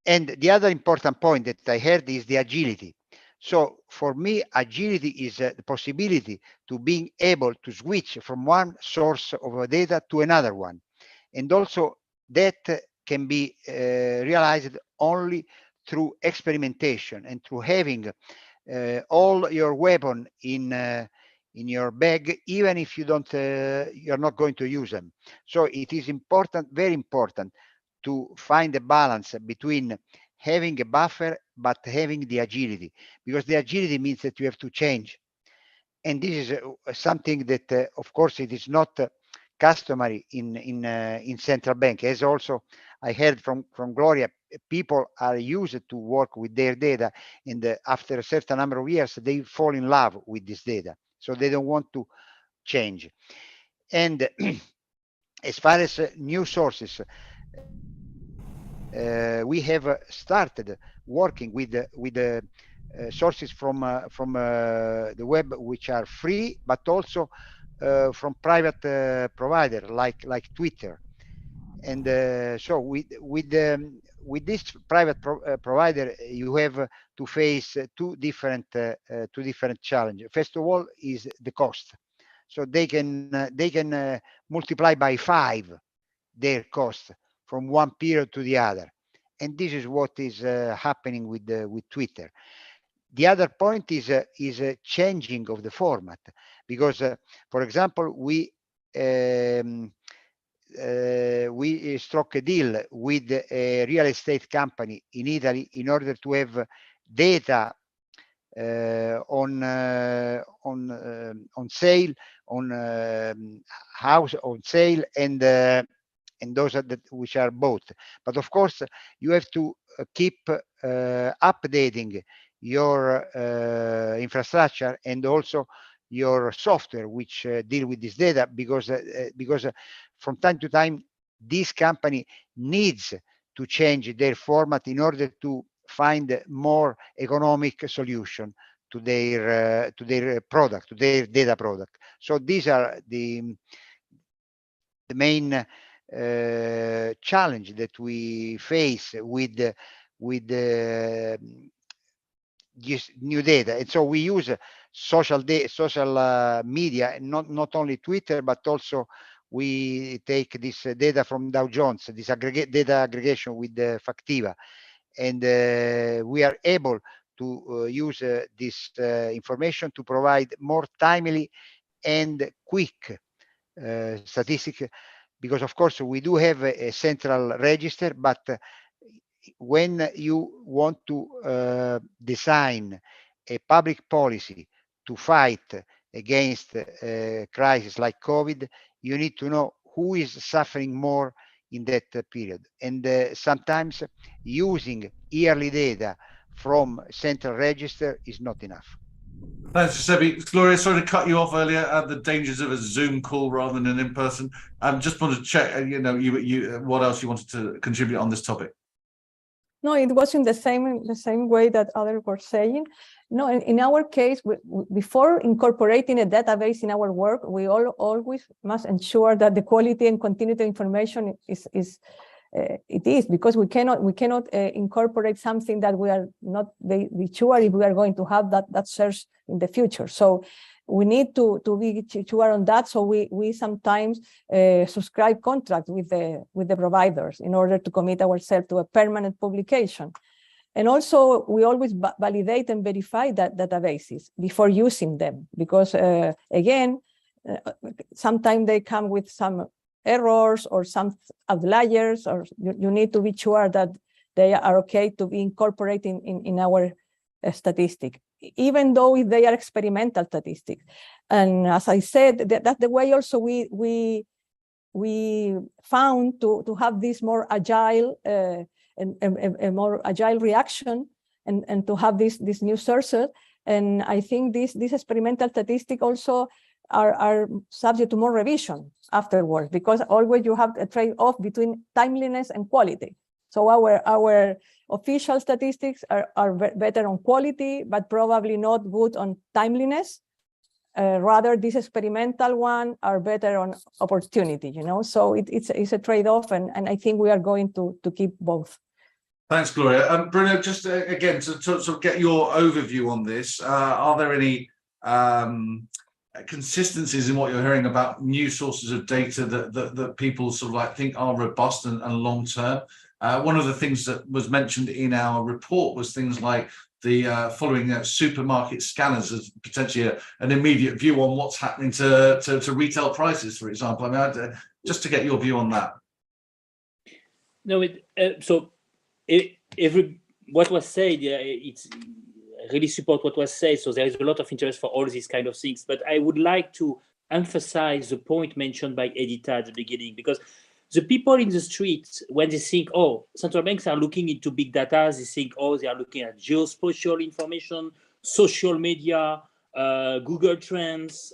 And the other important point that I heard is the agility. So for me, agility is the possibility to being able to switch from one source of data to another one. And also that can be realized only through experimentation and through having all your weapons in your bag, even if you don't, you're not going to use them. So it is important, very important, to find a balance between having a buffer but having the agility, because the agility means that you have to change. And this is something that, of course, it is not customary in central bank. As also I heard from Gloria, people are used to work with their data, and after a certain number of years, they fall in love with this data. So they don't want to change. And as far as new sources, we have started working with the sources from the web, which are free, but also from private provider like Twitter. And so with this private provider, you have to face two different challenges. First of all, is the cost. So they can multiply by 5 their cost from one period to the other, and this is what is happening with Twitter. The other point is a changing of the format, because, for example, we struck a deal with a real estate company in Italy in order to have data on sale, on house on sale, and those are which are both. But of course, you have to keep updating your infrastructure and also your software which deal with this data, because from time to time this company needs to change their format in order to find more economic solution to their product, to their data product. So these are the main challenge that we face with this new data. And so we use social media, not only Twitter, but also we take this data from Dow Jones, this data aggregation with Factiva, and we are able to use this information to provide more timely and quick statistics, because of course we do have a central register, but when you want to design a public policy to fight against a crisis like COVID, you need to know who is suffering more in that period. And sometimes using yearly data from central register is not enough. Thanks, Giuseppe. Gloria, sorry to cut you off earlier at the dangers of a Zoom call rather than an in-person. Just wanted to check, what else you wanted to contribute on this topic? No, it was in the same way that others were saying. No, in our case, before incorporating a database in our work, we always must ensure that the quality and continuity information is it is, because we cannot incorporate something that we are not very sure if we are going to have that search in the future. So we need to be sure on that. So we sometimes subscribe contracts with the providers in order to commit ourselves to a permanent publication. And also, we always validate and verify that databases before using them, because again, sometimes they come with some errors or some outliers, or you need to be sure that they are okay to be incorporated in our statistic, even though if they are experimental statistics. And as I said, that's the way also we found to have this more agile a more agile reaction and to have this new sources. And I think this experimental statistics also are subject to more revision afterwards, because always you have a trade-off between timeliness and quality. So our official statistics are better on quality, but probably not good on timeliness. Rather, this experimental one are better on opportunity, you know. So it's a trade-off, and I think we are going to keep both. Thanks, Gloria. Bruno, just again to sort of get your overview on this, are there any consistencies in what you're hearing about new sources of data that people sort of like think are robust and long term? One of the things that was mentioned in our report was things like the following supermarket scanners as potentially an immediate view on what's happening to retail prices, for example. I mean, just to get your view on that. No, what was said, it's really support what was said. So there is a lot of interest for all these kind of things. But I would like to emphasize the point mentioned by Edita at the beginning, because the people in the streets, when they think, oh, central banks are looking into big data, they think, oh, they are looking at geospatial information, social media, Google Trends,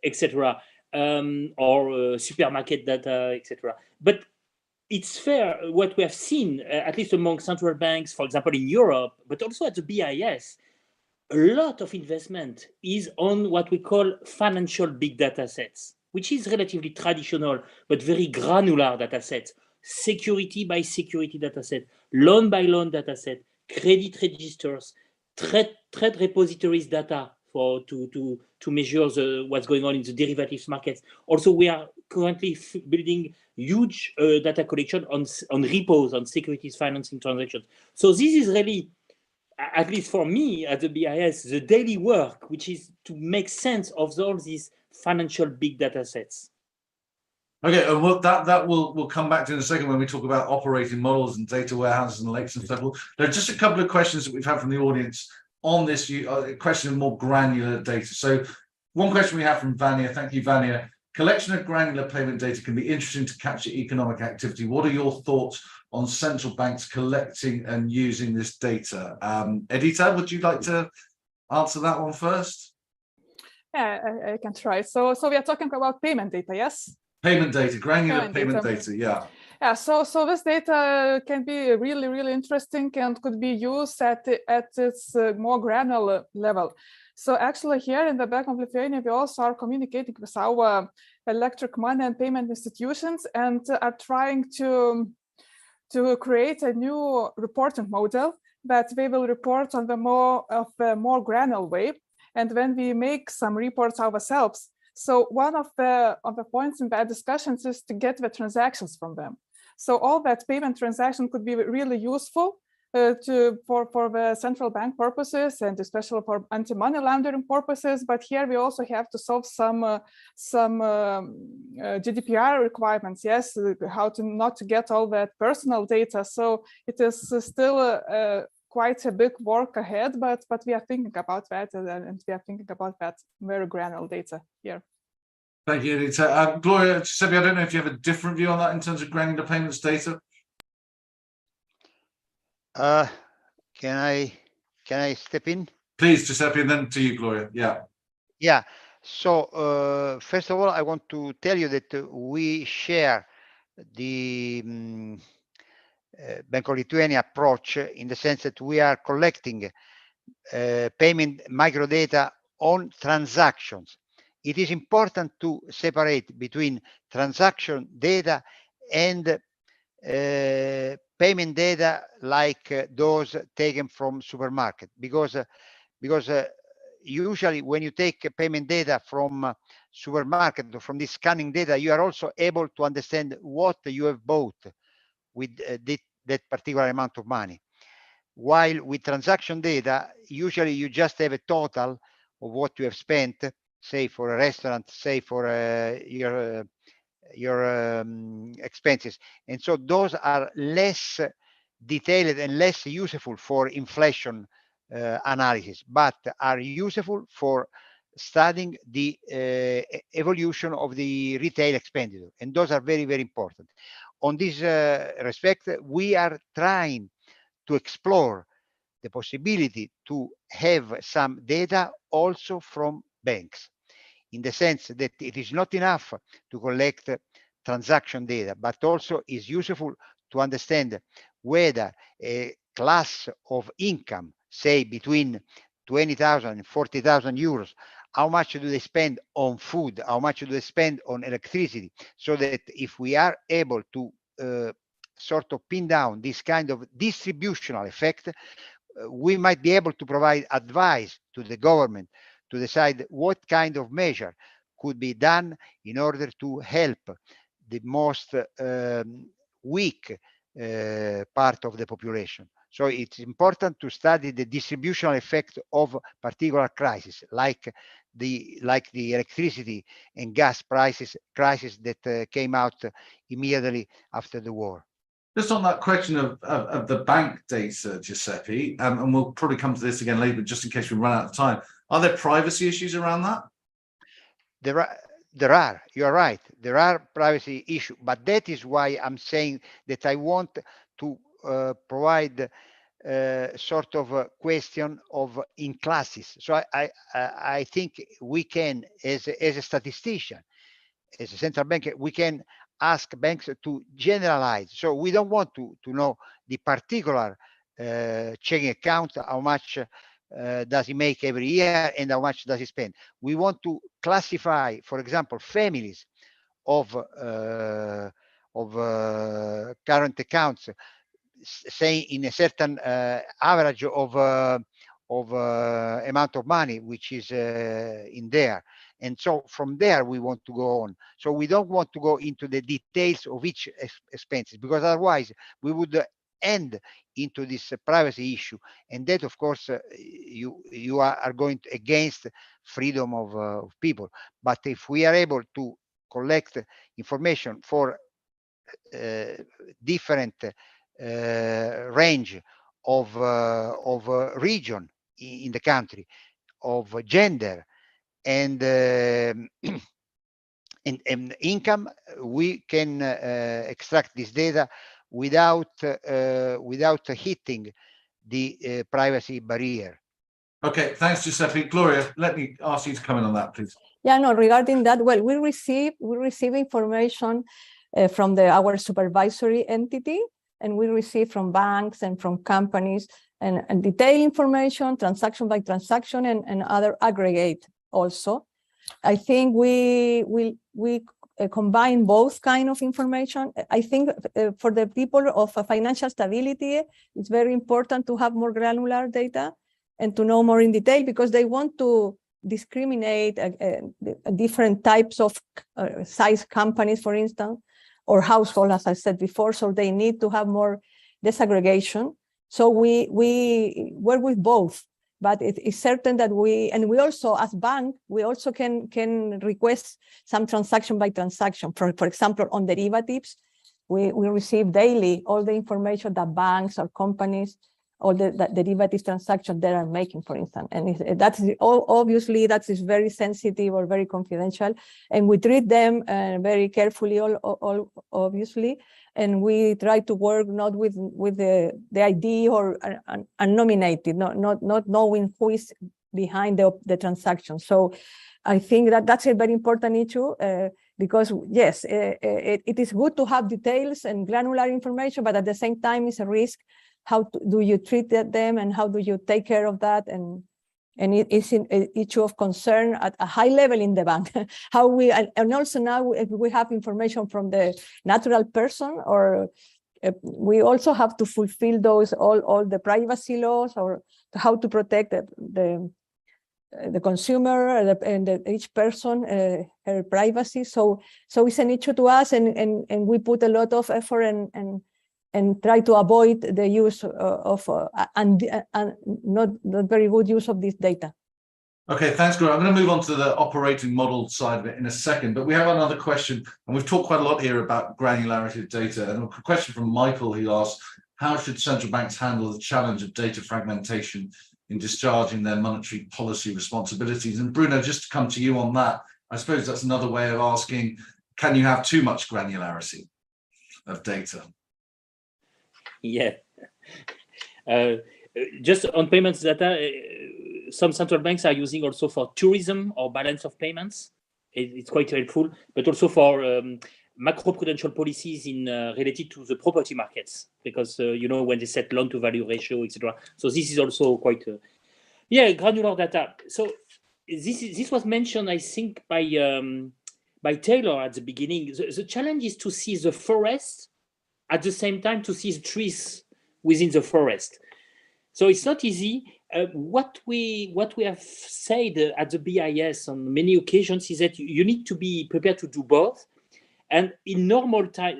etc., or supermarket data, etc. But it's fair, what we have seen, at least among central banks, for example, in Europe, but also at the BIS, a lot of investment is on what we call financial big data sets, which is relatively traditional, but very granular data sets, security by security data set, loan by loan data set, credit registers, trade repositories data to measure what's going on in the derivatives markets. Also, we are currently building huge data collection on repos, on securities financing transactions. So this is really, at least for me at the BIS, the daily work, which is to make sense of all these financial big data sets. Okay, and well, that we'll come back to in a second when we talk about operating models and data warehouses and lakes and so forth. There are just a couple of questions that we've had from the audience on this question of more granular data. So one question we have from Vania, thank you, Vania. Collection of granular payment data can be interesting to capture economic activity. What are your thoughts on central banks collecting and using this data? Edita, would you like to answer that one first? Yeah, I can try. So we are talking about payment data, yes? Payment data, granular payment data, yeah. Yeah, so this data can be really, really interesting and could be used at its more granular level. So actually here in the Bank of Lithuania, we also are communicating with our electric money and payment institutions and are trying to create a new reporting model that we will report on the more granular way. And when we make some reports ourselves, so one of the points in that discussions is to get the transactions from them. So all that payment transaction could be really useful for the central bank purposes and especially for anti-money laundering purposes. But here we also have to solve some GDPR requirements. Yes, how to not to get all that personal data. So it is still quite a big work ahead, but we are thinking about that, and we are thinking about that very granular data here. Thank you, Edita. Gloria, Giuseppe, I don't know if you have a different view on that in terms of granular payments data. Can I step in? Please, Giuseppe, and then to you, Gloria. Yeah. Yeah. So first of all, I want to tell you that we share the Bank of Lithuania approach in the sense that we are collecting payment microdata on transactions. It is important to separate between transaction data and payment data like those taken from supermarket, because usually when you take payment data from supermarket or from this scanning data, you are also able to understand what you have bought with that particular amount of money. While with transaction data, usually you just have a total of what you have spent, say for a restaurant, say for your expenses. And so those are less detailed and less useful for inflation analysis, but are useful for studying the evolution of the retail expenditure. And those are very, very important. On this respect, we are trying to explore the possibility to have some data also from banks, in the sense that it is not enough to collect transaction data, but also is useful to understand whether a class of income, say between 20,000 and 40,000 euros, how much do they spend on food, how much do they spend on electricity, so that if we are able to sort of pin down this kind of distributional effect, we might be able to provide advice to the government to decide what kind of measure could be done in order to help the most weak part of the population. So it's important to study the distributional effect of particular crises, like the electricity and gas crisis that came out immediately after the war. Just on that question of the bank data, Giuseppe, and we'll probably come to this again later, but just in case we run out of time, are there privacy issues around that? There are. You are right. There are privacy issues, but that is why I'm saying that I want to provide sort of a question of in classes. So I think we can, as a statistician, as a central bank, we can ask banks to generalize. So we don't want to know the particular checking account, how much does he make every year and how much does he spend. We want to classify, for example, families of current accounts, say in a certain average of amount of money which is in there. And so from there we want to go on. So we don't want to go into the details of each expenses, because otherwise we would end into this privacy issue, and that of course you are going against freedom of people. But if we are able to collect information for different range of region in the country, of gender and income, we can extract this data without hitting the privacy barrier. Okay, thanks, Giuseppe. Gloria, let me ask you to comment on that, please. Yeah, no, regarding that, well, we receive information from our supervisory entity, and we receive from banks and from companies and detailed information, transaction by transaction, and other aggregate also. I think we combine both kind of information. I think for the people of financial stability, it's very important to have more granular data and to know more in detail, because they want to discriminate different types of size companies, for instance, or household, as I said before. So they need to have more disaggregation. So we work with both, but it is certain that we also, as bank, we also can request some transaction by transaction. For example, on derivatives, we receive daily all the information that banks or companies, all the derivatives transactions they are making, for instance. And that's obviously that is very sensitive or very confidential, and we treat them very carefully, obviously. And we try to work not with the ID or unnominated, not knowing who is behind the transaction. So I think that's a very important issue, because yes, it is good to have details and granular information, but at the same time it's a risk. How do you treat them, and how do you take care of that? And it is an issue of concern at a high level in the bank. And also now, if we have information from the natural person or we also have to fulfill all the privacy laws, or how to protect the consumer and each person her privacy. So it's an issue to us, and we put a lot of effort and try to avoid the use of not very good use of this data. Okay, thanks, Gloria. I'm going to move on to the operating model side of it in a second, but we have another question, and we've talked quite a lot here about granularity of data. And a question from Michael, who asked, how should central banks handle the challenge of data fragmentation in discharging their monetary policy responsibilities? And Bruno, just to come to you on that, I suppose that's another way of asking, can you have too much granularity of data? Yeah. Just on payments data, some central banks are using also for tourism or balance of payments. It's quite helpful, but also for macro-prudential policies in related to the property markets, because when they set loan-to-value ratio, etc. So this is also quite, granular data. So this was mentioned, I think, by Taylor at the beginning. The challenge is to see the forest at the same time to see the trees within the forest. So it's not easy. What we have said at the BIS on many occasions is that you need to be prepared to do both. And in normal time,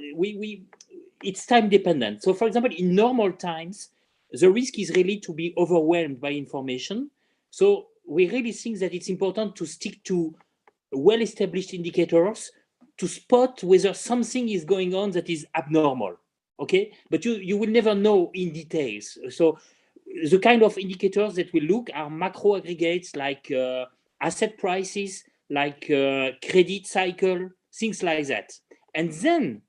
it's time dependent. So for example, in normal times, the risk is really to be overwhelmed by information. So we really think that it's important to stick to well-established indicators to spot whether something is going on that is abnormal. Okay, but you will never know in details. So the kind of indicators that we look are macro aggregates like asset prices, like credit cycle, things like that. And then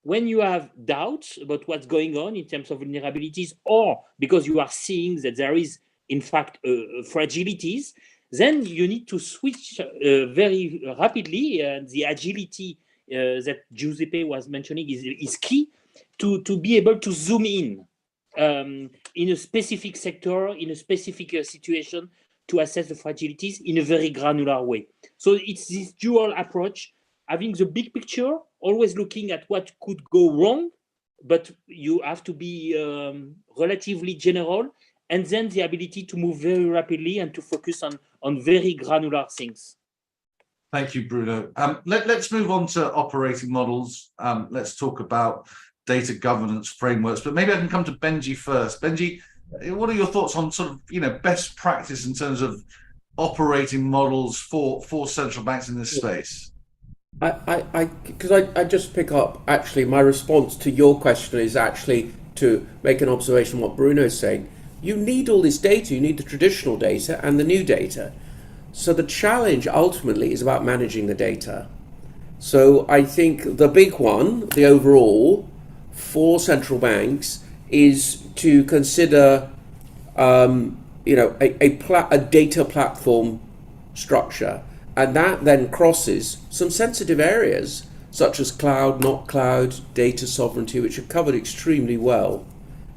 when you have doubts about what's going on in terms of vulnerabilities, or because you are seeing that there is, in fact, fragilities, then you need to switch very rapidly. And the agility that Giuseppe was mentioning is key to be able to zoom in a specific sector, in a specific situation, to assess the fragilities in a very granular way. So it's this dual approach, having the big picture, always looking at what could go wrong, but you have to be relatively general, and then the ability to move very rapidly and to focus on very granular things. Thank you, Bruno. Let's move on to operating models. Let's talk about data governance frameworks, but maybe I can come to Benji first. Benji, what are your thoughts on sort of best practice in terms of operating models for central banks in this space? I just pick up, actually, my response to your question is actually to make an observation on what Bruno is saying. You need all this data, you need the traditional data and the new data. So the challenge ultimately is about managing the data. So I think the big one, the overall, for central banks is to consider a data platform structure, and that then crosses some sensitive areas such as cloud, not cloud, data sovereignty, which are covered extremely well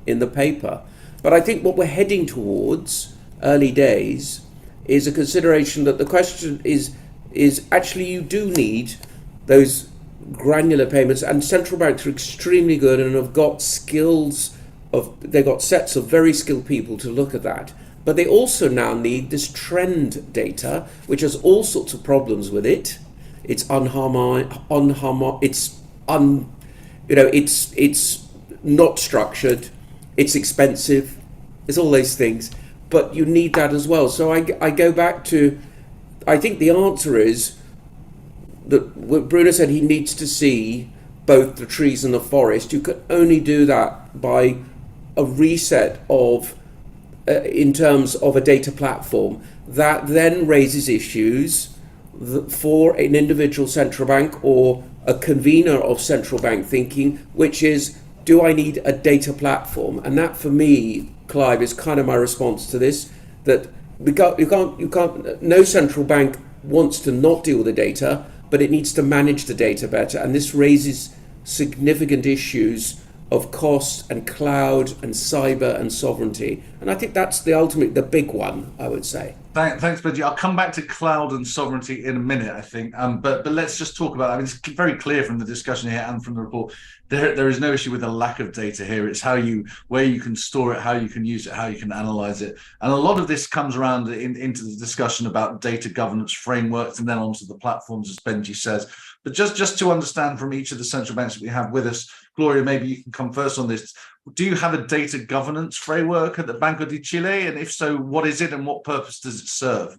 in the paper. But I think what we're heading towards, early days, is a consideration that the question is actually you do need those granular payments, and central banks are extremely good and have got they've got sets of very skilled people to look at that. But they also now need this trend data, which has all sorts of problems with it. It's it's not structured, it's expensive, it's all those things, but you need that as well. So I go back to, I think the answer is that what Bruno said, he needs to see both the trees and the forest. You can only do that by a reset of, in terms of a data platform, that then raises issues for an individual central bank or a convener of central bank thinking, which is, do I need a data platform? And that, for me, Clive, is kind of my response to this, that you can't, no central bank wants to not deal with the data, but it needs to manage the data better. And this raises significant issues of cost and cloud and cyber and sovereignty. And I think that's the big one, I would say. Thanks, Benji. I'll come back to cloud and sovereignty in a minute, I think. But let's just talk about, I mean, it's very clear from the discussion here and from the report, there is no issue with a lack of data here. It's where you can store it, how you can use it, how you can analyze it. And a lot of this comes around into the discussion about data governance frameworks and then onto the platforms, as Benji says. But just to understand from each of the central banks that we have with us, Gloria, maybe you can come first on this. Do you have a data governance framework at the Banco de Chile? And if so, what is it and what purpose does it serve?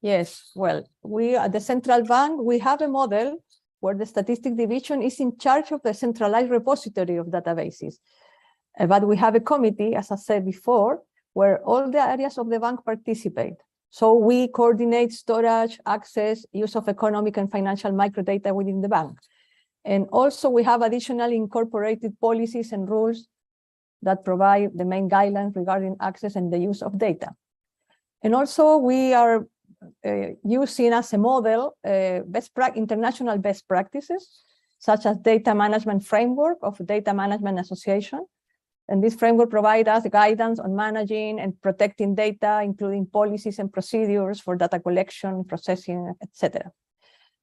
Yes, well, we at the central bank, we have a model where the statistics division is in charge of the centralized repository of databases. But we have a committee, as I said before, where all the areas of the bank participate. So we coordinate storage, access, use of economic and financial microdata within the bank. And also we have additional incorporated policies and rules that provide the main guidelines regarding access and the use of data. And also we are using as a model international best practices, such as data management framework of Data Management Association. And this framework provides us guidance on managing and protecting data, including policies and procedures for data collection, processing, etc.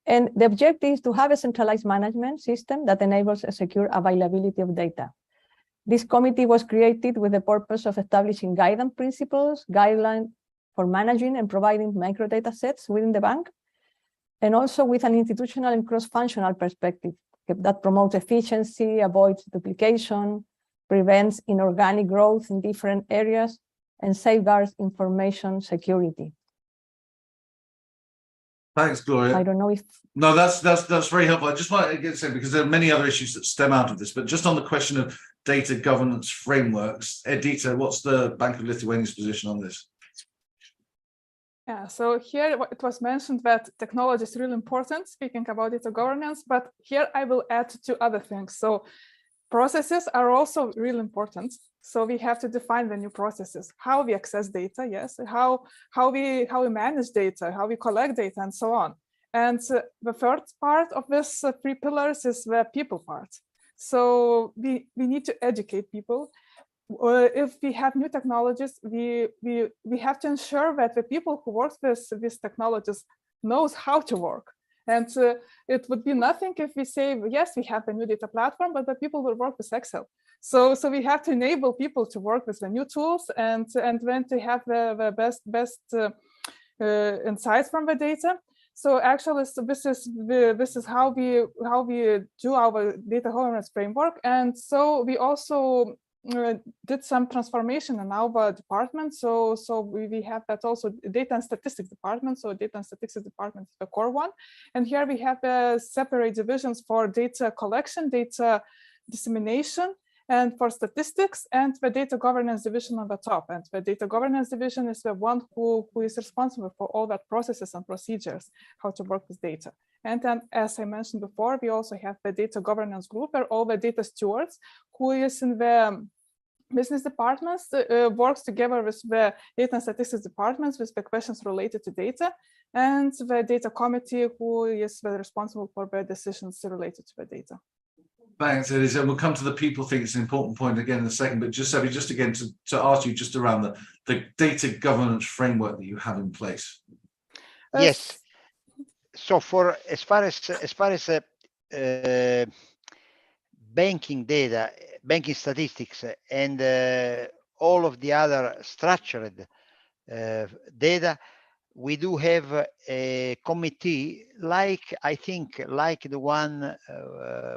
And the objective is to have a centralized management system that enables a secure availability of data. This committee was created with the purpose of establishing guidance principles, guidelines for managing and providing microdata sets within the bank, and also with an institutional and cross-functional perspective that promotes efficiency, avoids duplication, prevents inorganic growth in different areas, and safeguards information security. Thanks, Gloria. I don't know if... No, that's very helpful. I just want to get to say, because there are many other issues that stem out of this, but just on the question of data governance frameworks, Edita, what's the Bank of Lithuania's position on this? Yeah, so here it was mentioned that technology is really important, speaking about data governance, but here I will add two other things. So processes are also really important. So we have to define the new processes, how we access data, yes, how we manage data, how we collect data, and so on. And the third part of this three pillars is the people part. So we need to educate people. If we have new technologies, we have to ensure that the people who work with these technologies knows how to work. And it would be nothing if we say, yes, we have a new data platform, but the people will work with Excel. So we have to enable people to work with the new tools and then to have the best insights from the data. So actually, this is how we do our data governance framework. And so we also did some transformation in our department. So we have that also data and statistics department. So data and statistics department is the core one. And here we have separate divisions for data collection, data dissemination, and for statistics, and the data governance division on the top. And the data governance division is the one who is responsible for all that processes and procedures, how to work with data. And then, as I mentioned before, we also have the data governance group, where all the data stewards, who is in the business departments, works together with the data and statistics departments with the questions related to data, and the data committee, who is responsible for the decisions related to the data. Thanks, Elisa. And we'll come to the people thing. It's an important point again in a second, but just again to ask you just around the data governance framework that you have in place. Yes. So as far as banking data, banking statistics, and all of the other structured data, we do have a committee, I think like the one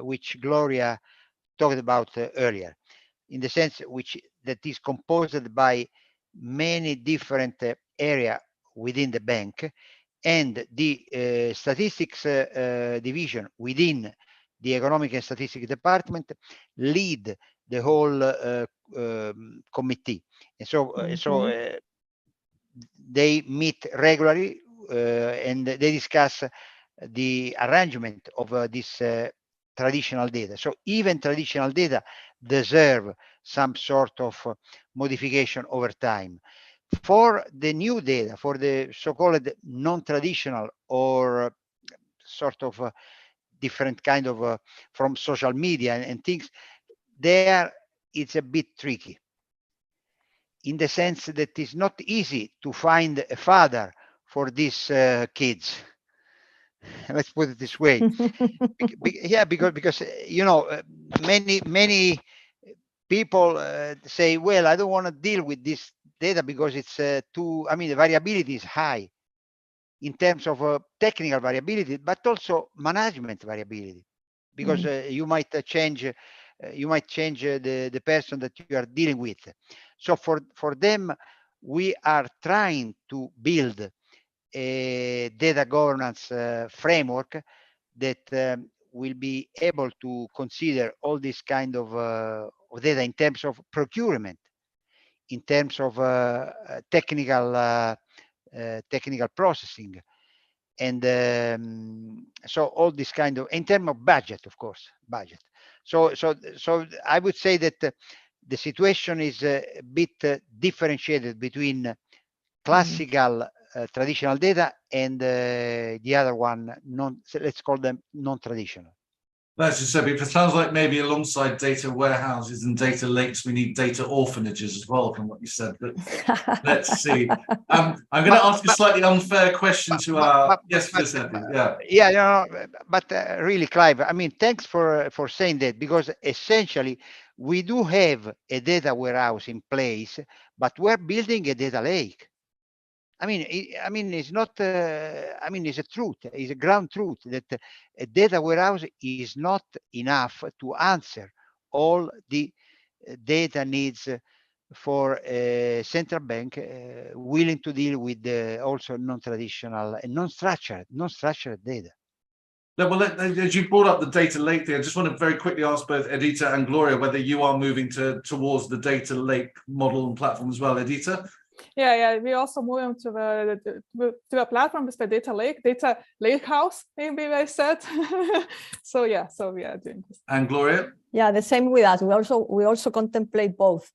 which Gloria talked about earlier, in the sense that is composed by many different areas within the bank, and the statistics division within the economic and statistics department lead the whole committee. And so they meet regularly and they discuss the arrangement of this traditional data. So even traditional data deserve some sort of modification over time. For the new data, for the so-called non-traditional or sort of different kind of from social media and things, there it's a bit tricky, in the sense that it's not easy to find a father for these kids. Let's put it this way. Yeah, because you know, many people say, well, I don't want to deal with this data because it's too, I mean, the variability is high in terms of technical variability, but also management variability, because you might change the person that you are dealing with. So for them, we are trying to build a data governance framework that will be able to consider all this kind of data in terms of procurement, in terms of technical processing, and so all this kind of, in terms of budget, of course, budget. So I would say that the situation is a bit differentiated between classical traditional data and the other one, let's call them non-traditional. That's just so, it sounds like maybe alongside data warehouses and data lakes, we need data orphanages as well, from what you said. But let's see. I'm going to ask a slightly unfair question to our but really, Clive, I mean, thanks for saying that, because essentially we do have a data warehouse in place, but we're building a data lake. I mean, it's not. I mean, it's a truth. It's a ground truth that a data warehouse is not enough to answer all the data needs for a central bank willing to deal with also non-traditional and non-structured data. No, well, as you brought up the data lake there, I just want to very quickly ask both Edita and Gloria whether you are moving towards the data lake model and platform as well. Edita? Yeah, we also moving to the platform with the data lake house, maybe I said. So we are doing this. And Gloria? Yeah, the same with us. We also contemplate both.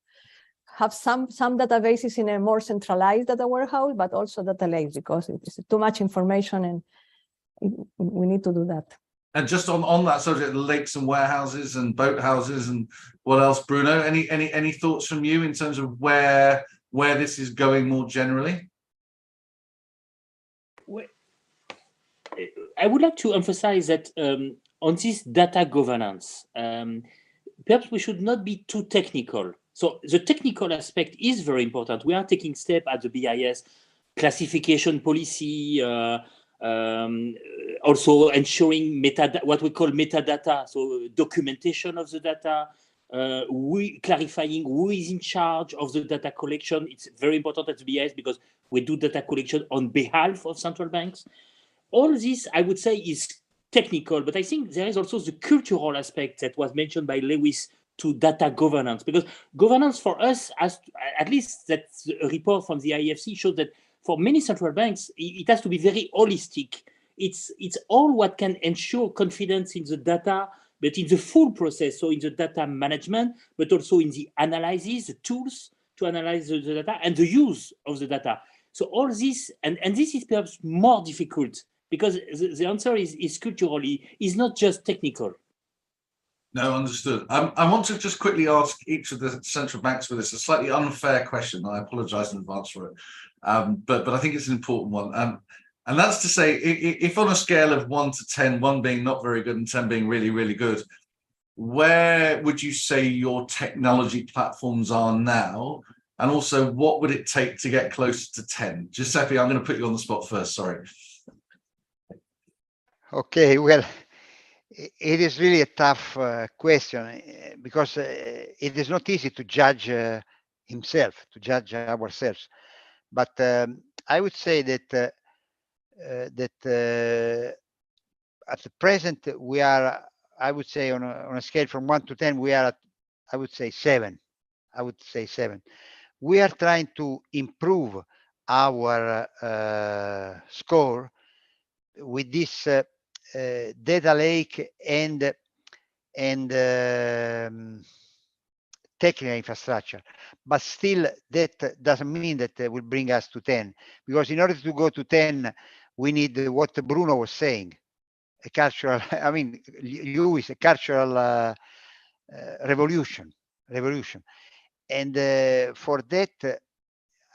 Have some databases in a more centralized data warehouse, but also data lakes, because it's too much information and we need to do that. And just on that subject, lakes and warehouses and boat houses and what else, Bruno? Any thoughts from you in terms of where this is going more generally? I would like to emphasize that on this data governance, perhaps we should not be too technical. So the technical aspect is very important. We are taking steps at the BIS, classification policy, also ensuring what we call metadata, so documentation of the data, we clarifying who is in charge of the data collection. It's very important at the BIS because we do data collection on behalf of central banks. All this, I would say, is technical, but I think there is also the cultural aspect that was mentioned by Lewis to data governance, because governance for us, at least that a report from the IFC showed that for many central banks, it has to be very holistic. It's all what can ensure confidence in the data, but in the full process, so in the data management, but also in the analysis, the tools to analyze the data and the use of the data. So all this, and this is perhaps more difficult because the answer is culturally, is not just technical. No, understood. I want to just quickly ask each of the central banks for this, a slightly unfair question. I apologize in advance for it, but I think it's an important one. And that's to say, if on a scale of 1 to 10, 1 being not very good and 10 being really, really good, where would you say your technology platforms are now? And also, what would it take to get closer to 10? Giuseppe, I'm going to put you on the spot first, sorry. Okay, well, it is really a tough question because it is not easy to judge himself, to judge ourselves. But I would say that at the present we are, I would say on a scale from 1 to 10, we are at, I would say 7. I would say 7. We are trying to improve our score with this data lake and technical infrastructure, but still that doesn't mean that it will bring us to 10, because in order to go to 10 we need what Bruno was saying, a cultural, I mean, Lewis, a cultural revolution. And for that,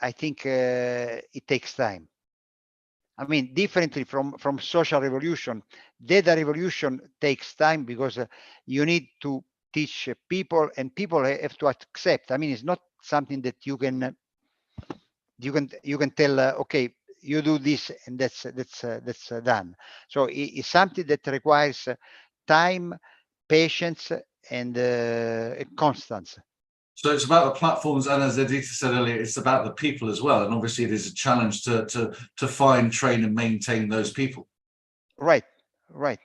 I think it takes time. I mean, differently from social revolution, data revolution takes time because you need to teach people, and people have to accept. I mean, it's not something that you can tell, okay, you do this and that's done. So it's something that requires time, patience, and constance. So it's about the platforms, and as Edita said earlier, it's about the people as well. And obviously, it is a challenge to find, train, and maintain those people. Right. The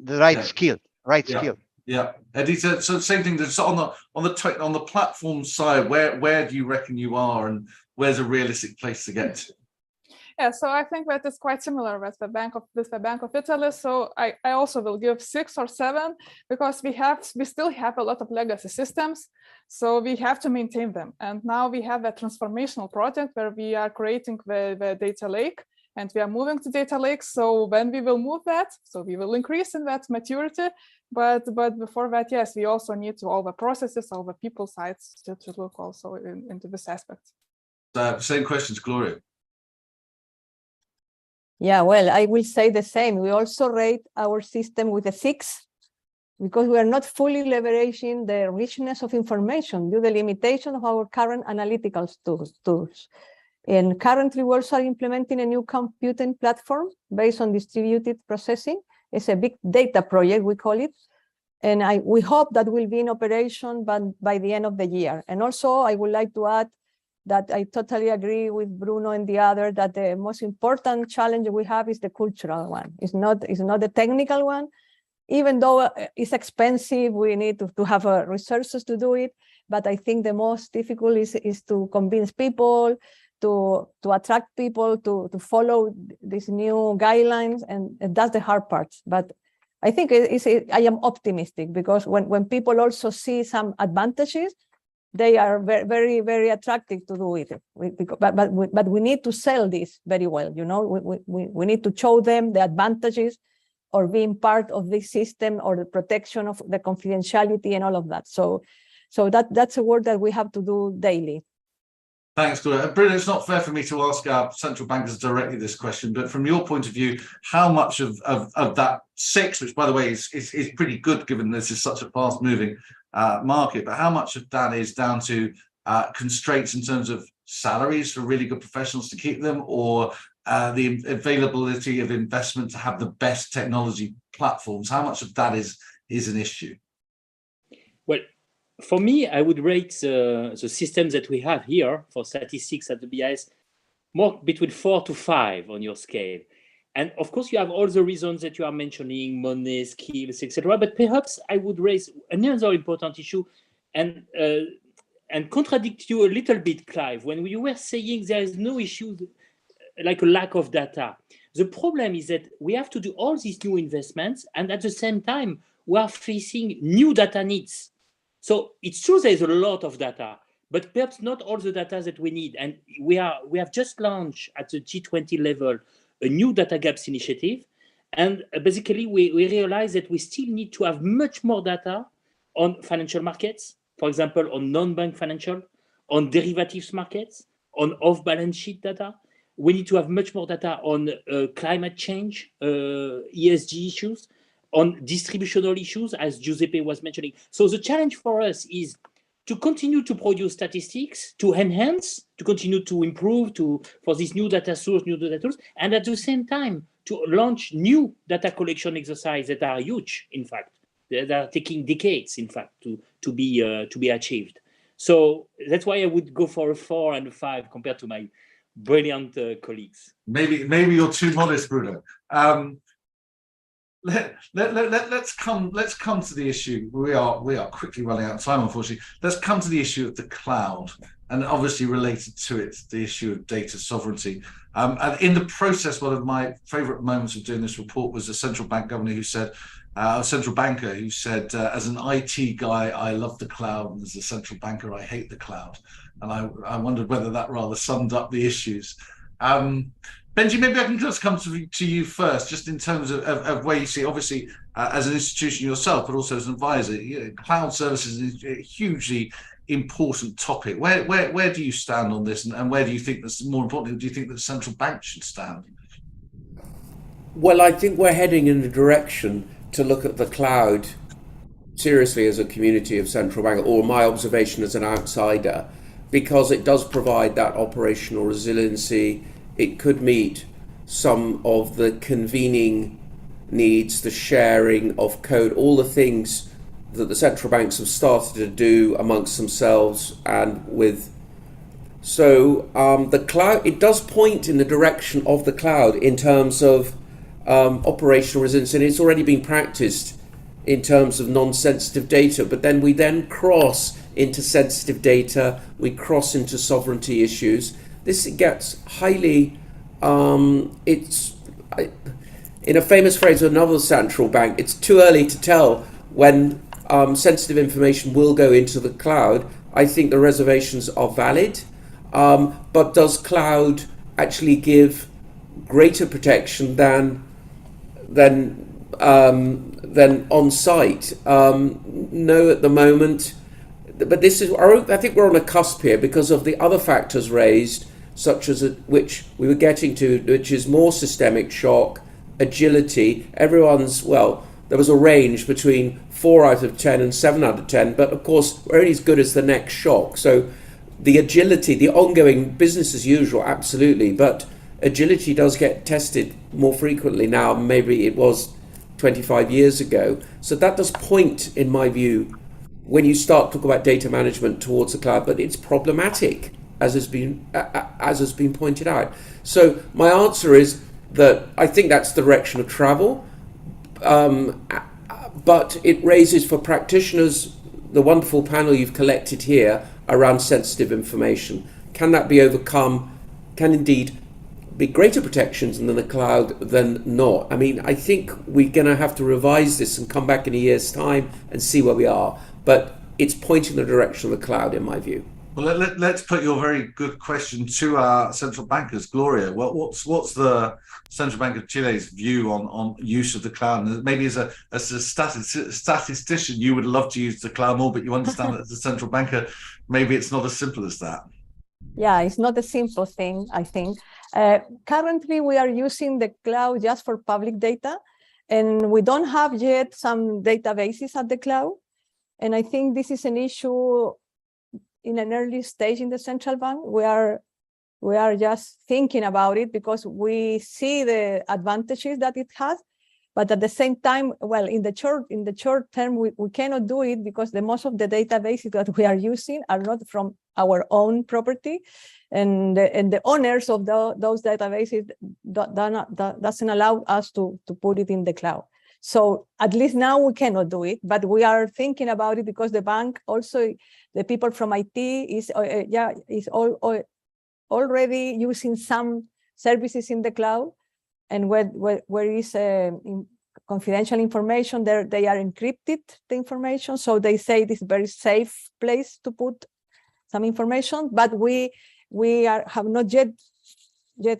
right skill, skill. Yeah, Edita. So same thing. So on the platform side, where do you reckon you are, and where's a realistic place to get to? Yeah, so I think that is quite similar with the Bank of Italy. So I also will give 6 or 7 because we still have a lot of legacy systems. So we have to maintain them. And now we have a transformational project where we are creating the data lake, and we are moving to data lake. So when we will move that, so we will increase in that maturity. But before that, yes, we also need to all the processes, all the people sides to look also into this aspect. Same questions, Gloria. Yeah, well, I will say the same. We also rate our system with a 6 because we are not fully leveraging the richness of information due to the limitation of our current analytical tools. And currently, we also are implementing a new computing platform based on distributed processing. It's a big data project, we call it. And we hope that will be in operation by the end of the year. And also, I would like to add that I totally agree with Bruno and the other that the most important challenge we have is the cultural one. It's not the technical one. Even though it's expensive, we need to have resources to do it. But I think the most difficult is to convince people, to attract people to follow these new guidelines, and that's the hard part. But I think I am optimistic because when people also see some advantages, they are very, very, very attractive to do it. But we need to sell this very well. You know, we need to show them the advantages or being part of this system or the protection of the confidentiality and all of that. So that's a work that we have to do daily. Thanks, Gloria. Bruno, it's not fair for me to ask our central bankers directly this question, but from your point of view, how much of that 6, which by the way is pretty good given this is such a fast-moving market, but how much of that is down to constraints in terms of salaries for really good professionals to keep them, or the availability of investment to have the best technology platforms? How much of that is an issue? Well, for me, I would rate the systems that we have here for statistics at the BIS more between 4 to 5 on your scale. And of course, you have all the reasons that you are mentioning, money, skills, etc. But perhaps I would raise another important issue and contradict you a little bit, Clive, when you were saying there is no issue like a lack of data. The problem is that we have to do all these new investments, and at the same time, we are facing new data needs. So it's true there is a lot of data, but perhaps not all the data that we need. And we have just launched at the G20 level a new data gaps initiative. And basically, we realize that we still need to have much more data on financial markets, for example, on non-bank financial, on derivatives markets, on off-balance sheet data. We need to have much more data on climate change, ESG issues, on distributional issues, as Giuseppe was mentioning. So the challenge for us is to continue to produce statistics, to enhance, to continue to improve for these new data sources, new data tools, and at the same time, to launch new data collection exercises that are huge, in fact, that are taking decades, in fact, to be achieved. So that's why I would go for a 4 and a 5 compared to my brilliant colleagues. Maybe you're too modest, Bruno. Let's come to the issue. We are quickly running out of time, unfortunately. Let's come to the issue of the cloud, and obviously related to it, the issue of data sovereignty. And in the process, one of my favorite moments of doing this report was a central bank governor who said, a central banker who said, as an IT guy, I love the cloud, and as a central banker, I hate the cloud. And I wondered whether that rather summed up the issues. Benji, maybe I can just come to you first, just in terms of where you see, obviously, as an institution yourself, but also as an advisor, cloud services is a hugely important topic. Where do you stand on this, and where do you think that's more importantly, do you think that the central bank should stand? Well, I think we're heading in the direction to look at the cloud seriously as a community of central bank, or my observation as an outsider, because it does provide that operational resiliency. It could meet some of the convening needs, the sharing of code, all the things that the central banks have started to do amongst themselves and with. So the cloud, it does point in the direction of the cloud in terms of operational resilience, and it's already been practiced in terms of non-sensitive data, but then we cross into sensitive data, we cross into sovereignty issues. This gets highly, it's, in a famous phrase of another central bank, it's too early to tell when sensitive information will go into the cloud. I think the reservations are valid, but does cloud actually give greater protection than on-site? No, at the moment. But this is, I think we're on a cusp here because of the other factors raised, such as which we were getting to, which is more systemic shock, agility. Everyone's, well, there was a range between 4 out of 10 and 7 out of 10, but of course we're only as good as the next shock. So the agility, the ongoing business as usual, absolutely, but agility does get tested more frequently now. Maybe it was 25 years ago. So that does point, in my view, when you start to talk about data management towards the cloud, but it's problematic, as has been pointed out. So my answer is that I think that's the direction of travel, but it raises for practitioners the wonderful panel you've collected here around sensitive information. Can that be overcome? Can indeed be greater protections in the cloud than not? I mean, I think we're going to have to revise this and come back in a year's time and see where we are. But it's pointing the direction of the cloud, in my view. Well, let's put your very good question to our central bankers. Gloria, what's the Central Bank of Chile's view on use of the cloud? And maybe as a statistician, you would love to use the cloud more, but you understand that as a central banker, maybe it's not as simple as that. Yeah, it's not a simple thing, I think. Currently, we are using the cloud just for public data, and we don't have yet some databases at the cloud. And I think this is an issue in an early stage in the central bank. We are just thinking about it because we see the advantages that it has, but at the same time, well, in the short term, we cannot do it because the most of the databases that we are using are not from our own property, and the owners of those databases doesn't allow us to put it in the cloud. So at least now we cannot do it, but we are thinking about it because the bank also, the people from IT is already using some services in the cloud, and where is confidential information, they are encrypted, the information, so they say this is a very safe place to put some information, but we have not yet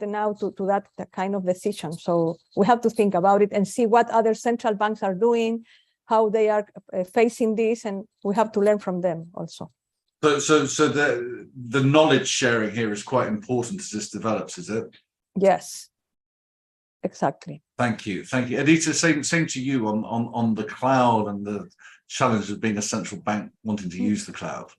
now to that kind of decision. So we have to think about it and see what other central banks are doing, how they are facing this, and we have to learn from them also. So the knowledge sharing here is quite important as this develops, is it? Yes, exactly. Thank you. Aditya, same to you on the cloud and the challenge of being a central bank wanting to use the cloud.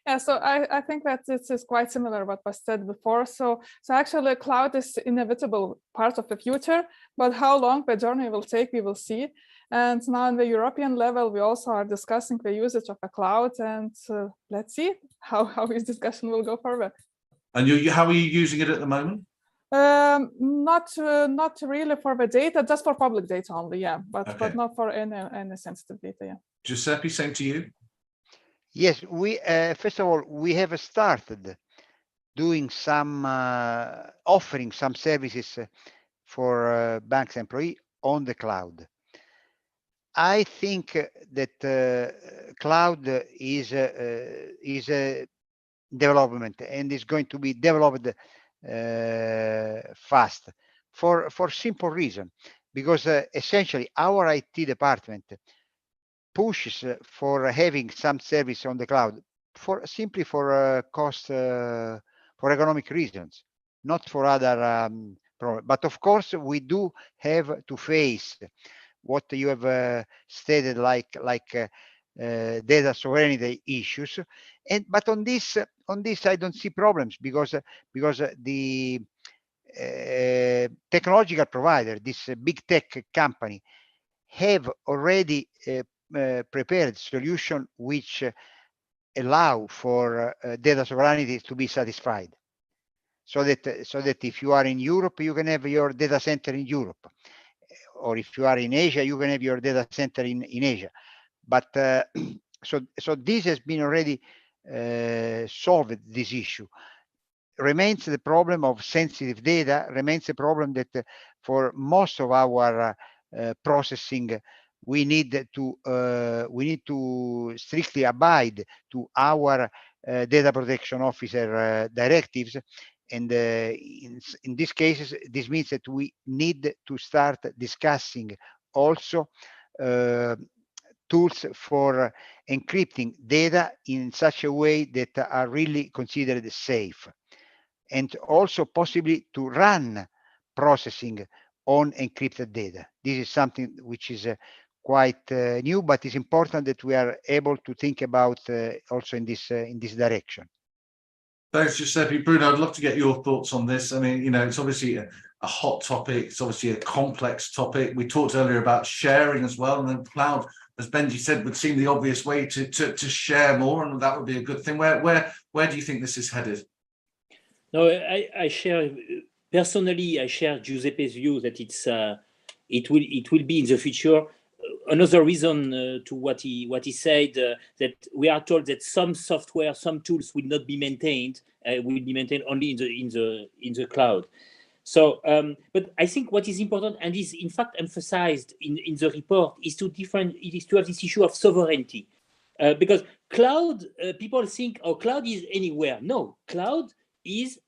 Yeah, so I think that this is quite similar to what was said before. So actually, cloud is inevitable part of the future, but how long the journey will take, we will see. And now on the European level, we also are discussing the usage of a cloud, and let's see how this discussion will go forward. And how are you using it at the moment? Not really for the data, just for public data only, yeah, but not for any sensitive data, yeah. Giuseppe, same to you. Yes, we first of all, we have started doing some offering some services for banks employee on the cloud. I think that cloud is a development and is going to be developed fast for simple reason, because essentially our IT department pushes for having some service on the cloud simply for cost, for economic reasons, not for other problems. But of course, we do have to face what you have stated, like data sovereignty issues. But on this I don't see problems, because the technological provider, this big tech company, have already prepared solution which allow for data sovereignty to be satisfied, so that if you are in Europe, you can have your data center in Europe, or if you are in Asia, you can have your data center in Asia. But so this has been already solved. This issue remains the problem of sensitive data, remains a problem that for most of our processing, we need to strictly abide to our data protection officer directives. And in these cases, this means that we need to start discussing also tools for encrypting data in such a way that are really considered safe, and also possibly to run processing on encrypted data. This is something which is quite new, but it's important that we are able to think about also in this direction. Thanks, Giuseppe. Bruno, I'd love to get your thoughts on this. I mean, you know, it's obviously a hot topic. It's obviously a complex topic. We talked earlier about sharing as well, and then cloud, as Benji said, would seem the obvious way to share more, and that would be a good thing. Where do you think this is headed? No, I share personally. I share Giuseppe's view that it will be in the future. Another reason to what he said, that we are told that some software, some tools will not be maintained, will be maintained only in the cloud. So, but I think what is important, and is in fact emphasized in the report, is to have this issue of sovereignty, because cloud, people think, oh, cloud is anywhere. No, cloud is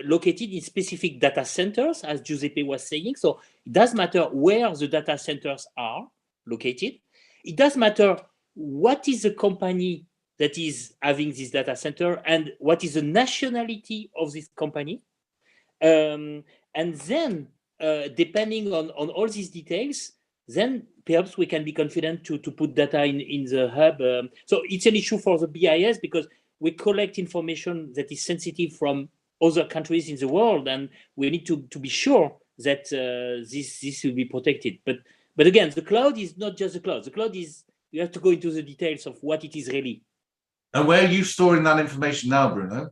located in specific data centers, as Giuseppe was saying. So it does matter where the data centers are located. It does matter what is the company that is having this data center and what is the nationality of this company. And then, depending on all these details, then perhaps we can be confident to put data in the hub. So it's an issue for the BIS, because we collect information that is sensitive from other countries in the world, and we need to be sure that this will be protected. But again, the cloud is not just the cloud. The cloud is, you have to go into the details of what it is really. And where are you storing that information now, Bruno?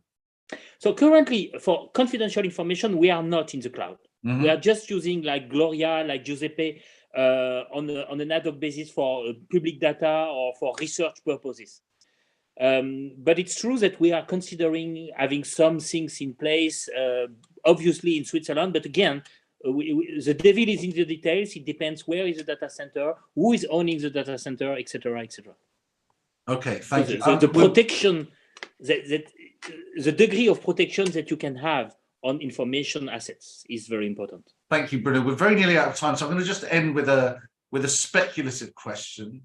So currently, for confidential information, we are not in the cloud. Mm-hmm. We are just using like Gloria, like Giuseppe, on an ad hoc basis for public data or for research purposes. But it's true that we are considering having some things in place, obviously in Switzerland. But again, the devil is in the details. It depends where is the data center, who is owning the data center, etc., etc. Okay, thank you. The protection, the degree of protection that you can have on information assets is very important. Thank you, Bruno. We're very nearly out of time, so I'm going to just end with a speculative question,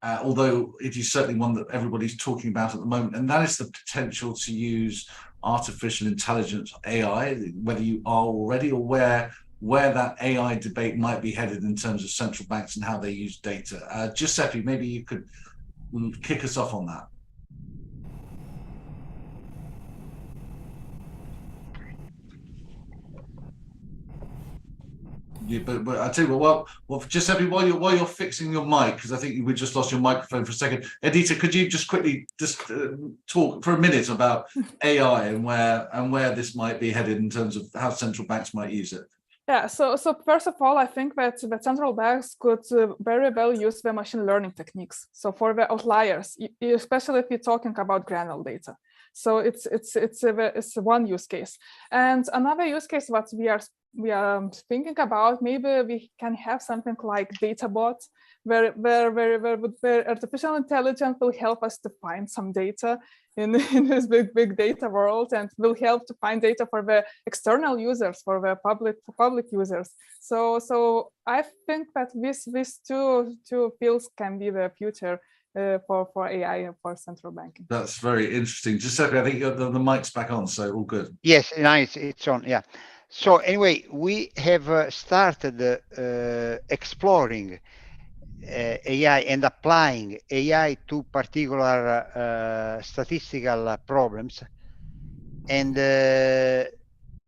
although it is certainly one that everybody's talking about at the moment, and that is the potential to use artificial intelligence, AI, whether you are already, or where that AI debate might be headed in terms of central banks and how they use data. Giuseppe, maybe you could kick us off on that. Yeah, but I tell you what, well, Giuseppe, while you're fixing your mic, because I think we just lost your microphone for a second. Edita, could you just quickly talk for a minute about AI and where this might be headed in terms of how central banks might use it? Yeah, so first of all, I think that the central banks could very well use the machine learning techniques. So for the outliers, especially if you're talking about granular data. So it's one use case. And another use case what we are thinking about, maybe we can have something like data bots where artificial intelligence will help us to find some data in this big data world, and will help to find data for the external users, for the public users. So I think that these two fields can be the future for AI and for central banking. That's very interesting. Giuseppe, I think the mic's back on, so all good. Yes, nice. It's on. Yeah. So anyway, we have started exploring AI and applying AI to particular statistical problems. And as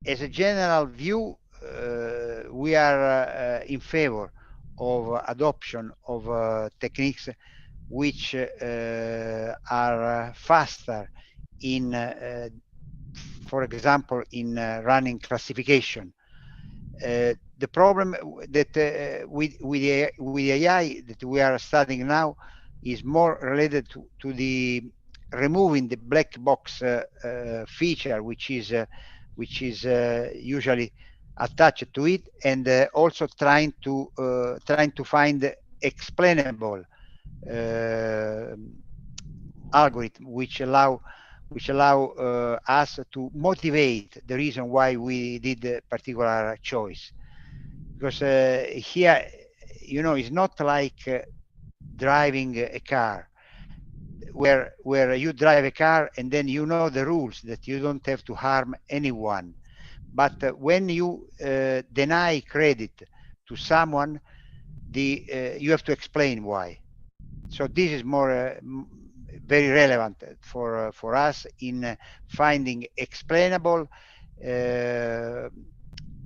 a general view, we are in favor of adoption of techniques which are faster in, for example, in running classification. The problem that with AI that we are studying now is more related to the removing the black box feature, which is usually attached to it, and also trying to find explainable algorithm which allow us to motivate the reason why we did a particular choice. Because here, you know, it's not like driving a car where you drive a car and then you know the rules that you don't have to harm anyone. But when you deny credit to someone, you have to explain why. So this is more very relevant for us in finding explainable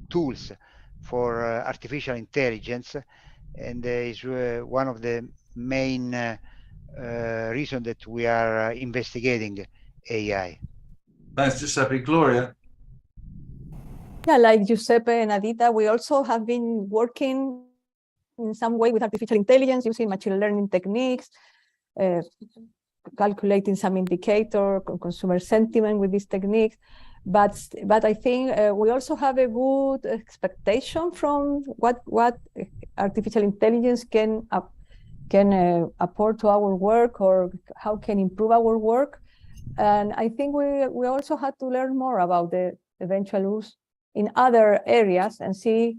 tools for artificial intelligence, and is one of the main reasons that we are investigating AI. Thanks, Giuseppe. Gloria? Yeah, like Giuseppe and Adita, we also have been working in some way with artificial intelligence, using machine learning techniques, calculating some indicator, consumer sentiment with these techniques. But I think we also have a good expectation from what artificial intelligence can apport to our work, or how can improve our work. And I think we also had to learn more about the eventual use in other areas, and see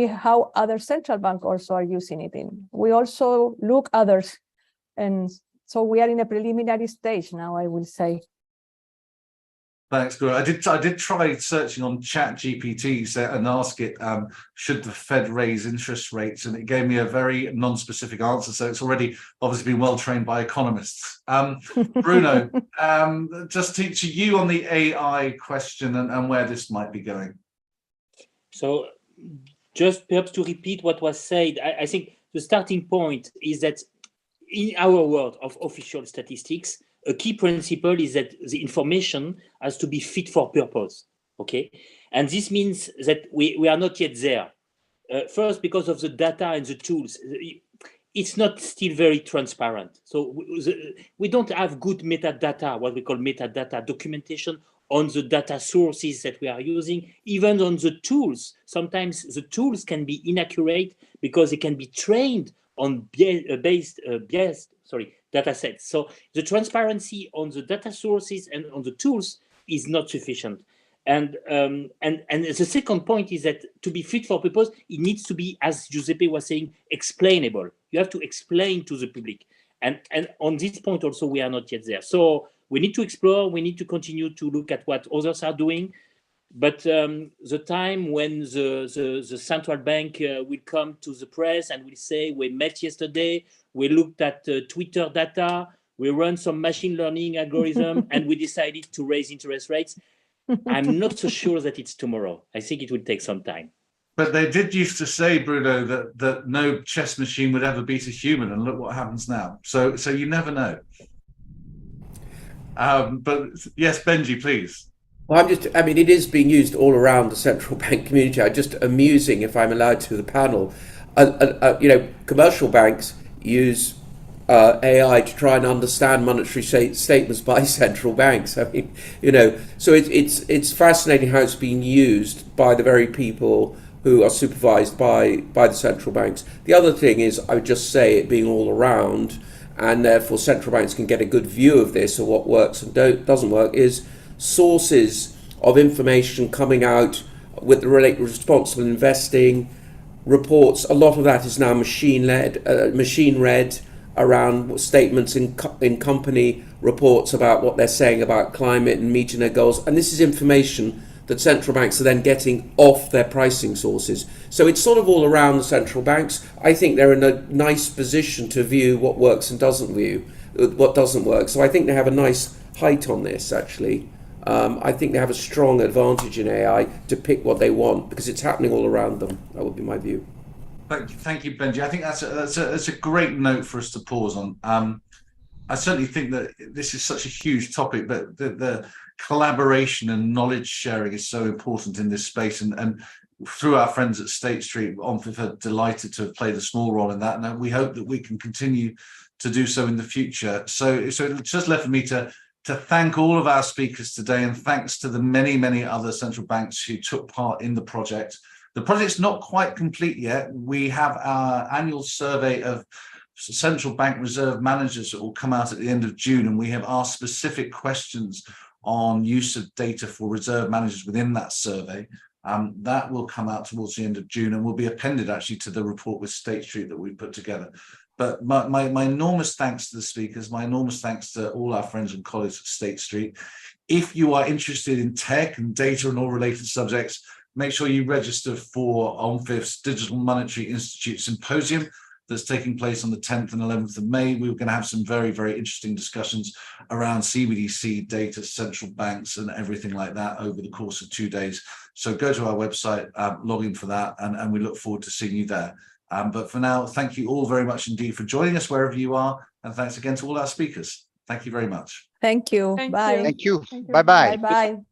how other central banks also are using it in. We also look others, and so we are in a preliminary stage now, I will say. Thanks, Gloria. I did try searching on ChatGPT and ask it, should the Fed raise interest rates? And it gave me a very non-specific answer. So it's already obviously been well trained by economists. Bruno, just to you on the AI question and where this might be going. So just perhaps to repeat what was said, I think the starting point is that in our world of official statistics, a key principle is that the information has to be fit for purpose, okay? And this means that we are not yet there. First, because of the data and the tools, it's not still very transparent. So we don't have good metadata, what we call metadata documentation on the data sources that we are using, even on the tools. Sometimes the tools can be inaccurate because they can be trained on data sets. So the transparency on the data sources and on the tools is not sufficient. And the second point is that to be fit for purpose, it needs to be, as Giuseppe was saying, explainable. You have to explain to the public. And on this point also, we are not yet there. So we need to explore, we need to continue to look at what others are doing. But the time when the central bank will come to the press and will say, we met yesterday, we looked at Twitter data, we run some machine learning algorithm, and we decided to raise interest rates, I'm not so sure that it's tomorrow. I think it will take some time. But they did used to say, Bruno, that no chess machine would ever beat a human, and look what happens now. So you never know. But yes, Benji, please. Well, I mean, it is being used all around the central bank community. Just amusing, if I'm allowed to the panel, you know, commercial banks use AI to try and understand monetary statements by central banks. I mean, you know, so it's fascinating how it's being used by the very people who are supervised by the central banks. The other thing is, I would just say, it being all around, and therefore central banks can get a good view of this, or what works and doesn't work, is sources of information coming out with the responsible investing reports. A lot of that is now machine read around statements in company reports about what they're saying about climate and meeting their goals. And this is information that central banks are then getting off their pricing sources. So it's sort of all around the central banks. I think they're in a nice position to view what works and what doesn't work. So I think they have a nice height on this, actually. I think they have a strong advantage in AI to pick what they want, because it's happening all around them. That would be my view. Thank you, Benji. I think that's a great note for us to pause on. I certainly think that this is such a huge topic, but the collaboration and knowledge sharing is so important in this space. And through our friends at State Street, OMFIF are delighted to have played a small role in that. And we hope that we can continue to do so in the future. So it's just left for me to thank all of our speakers today, and thanks to the many, many other central banks who took part in the project. The project's not quite complete yet. We have our annual survey of central bank reserve managers that will come out at the end of June, and we have asked specific questions on use of data for reserve managers within that survey. That will come out towards the end of June and will be appended actually to the report with State Street that we put together. But my enormous thanks to the speakers, my enormous thanks to all our friends and colleagues at State Street. If you are interested in tech and data and all related subjects, make sure you register for OMFIF's Digital Monetary Institute Symposium that's taking place on the 10th and 11th of May. We're going to have some very, very interesting discussions around CBDC data, central banks, and everything like that over the course of 2 days. So go to our website, log in for that, and we look forward to seeing you there. But for now, thank you all very much indeed for joining us wherever you are. And thanks again to all our speakers. Thank you very much. Thank you. Thank Bye. you. Thank you. Thank you. Bye-bye. Bye-bye.